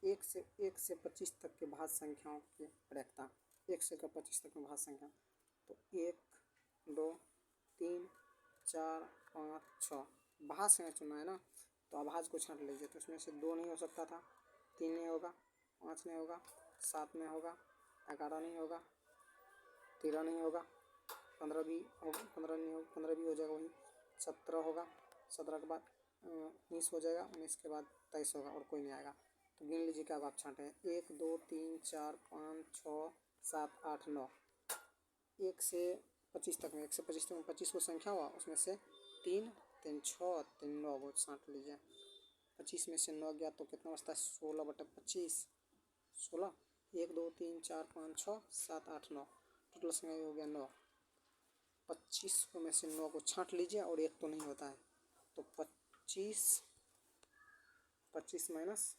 1 से 25 तक के भाज्य संख्याओं की प्रैक्टा, 1 से 25 तक में भाज्य संख्या, तो 1 2 3 4 5 6 भाज्य संख्या चुना है ना, तो आभाज्य को छांट लीजिए। तो इसमें से 2 नहीं हो सकता था, 3 नहीं होगा, 5 नहीं होगा, 7 नहीं होगा, 11 नहीं होगा, 13 नहीं होगा, 15 भी होगा, 15 नहीं होगा, 15 भी हो जाएगा वही, 17 होगा, 17 के बाद 19 हो जाएगा, 19 के बाद 23 होगा और कोई नहीं आएगा। तो गिन लीजिए क्या आप छाँटे हैं, 1 2 3 4 5 6 7 8 9, 1 से 25 तक में, 1 से 25 तक में 25 को संख्या हुआ, उसमें से 3 3 6 3 9 वो छाँट लीजिए। 25 में से 9 गया तो कितना बचता है 16/25, 16, 1 2 3 4 5 6 7 8 9, टोटल संख्या हो गया 9। 25 को में से 9 को छाँट लीजिए और 1 तो नहीं होता है, तो 25 माइनस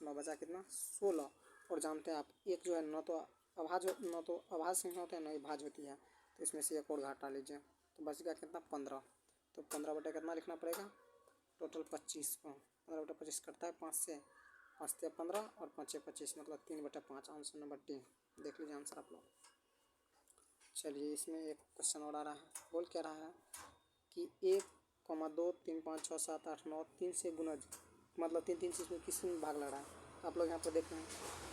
9 बचा कितना 16। और जानते हैं आप, एक जो है न तो अभाज्य संख्या होता है, न ही भाज्य होती है, तो इसमें से एक और घटा लीजिए, तो बच गया कितना 15। तो 15 बटे कितना लिखना पड़ेगा, टोटल 25 को 15/25 कटता है 5 से, 5 से 15 और 5 से 25, मतलब 3/5, आंसर नंबर डी। देख लीजिए आंसर आप लोग। चलिए इसमें एक क्वेश्चन और आ रहा है, बोल क्या रहा है कि 1 2 3 5 6 7 8 9 3 से गुणज मतलब तीन तीन चीज़ में किस में भाग लग रहा है आप लोग यहाँ पर देख रहे हैं।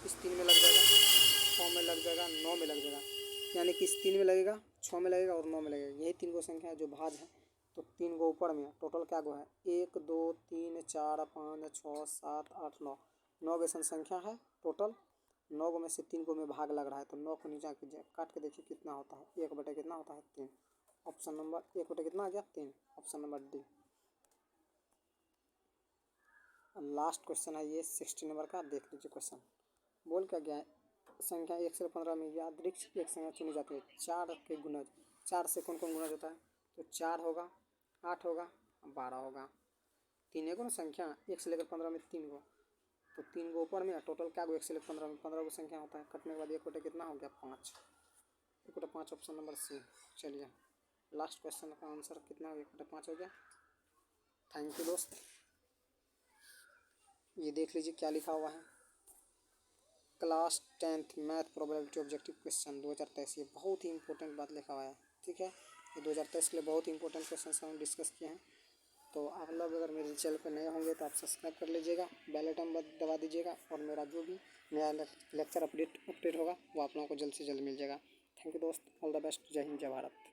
इस 3 में लग जाएगा, 6 में लग जाएगा, 9 में लग जाएगा, यानी कि इस 3 में लगेगा, 6 में लगेगा और 9 में लगेगा। यही 3 गो संख्या है जो भाज है। तो 3 गो ऊपर में टोटल क्या गो है 1 2 3 4 5 6 7 8 9, 9 गो संख्या है टोटल। 9 गो में से 3 गो में भाग लग रहा है तो 9 को नीचा कीजिए, काट के देखिए कितना होता है। 1 बटे कितना होता है 3। ऑप्शन नंबर 1 बटे कितना आ गया 3, option number D. Last question है ये 60 नंबर का, देख लीजिए क्वेश्चन। बोल क्या गया है, संख्या 1 से 15 में यादृच्छिक एक संख्या चुनी जाती है। 4 के गुणज, 4 से कौन कौन गुणज होता है तो 4 होगा, 8 होगा, 12 होगा। 3 गो ना संख्या 1 से लेकर 15 में 3 गो, तो 3 गो ऊपर में टोटल क्या गो 1 से लेकर 15 में 15 गो संख्या होता है। कटने के बाद 1 बटे कितना हो गया 5, 1 बटे 5 ऑप्शन नंबर सी। चलिए लास्ट क्वेश्चन का आंसर कितना 1 बटे 5 हो गया। थैंक यू दोस्त। ये देख लीजिए क्या लिखा हुआ है, class 10th math probability objective question 2023। ये बहुत ही इंपॉर्टेंट बात लिखा हुआ है, ठीक है। ये 2023 के लिए बहुत ही इंपॉर्टेंट क्वेश्चन हम डिस्कस किए हैं। तो आप लोग अगर मेरे चैनल पर नए होंगे तो आप सब्सक्राइब कर लीजिएगा, बेल आइकन दबा दीजिएगा, और मेरा जो भी नया लेक्चर अपडेट होगा वो आप लोगों को जल्द से जल्द मिल जाएगा। थैंक यू दोस्त, ऑल द बेस्ट, जय हिंद जय भारत।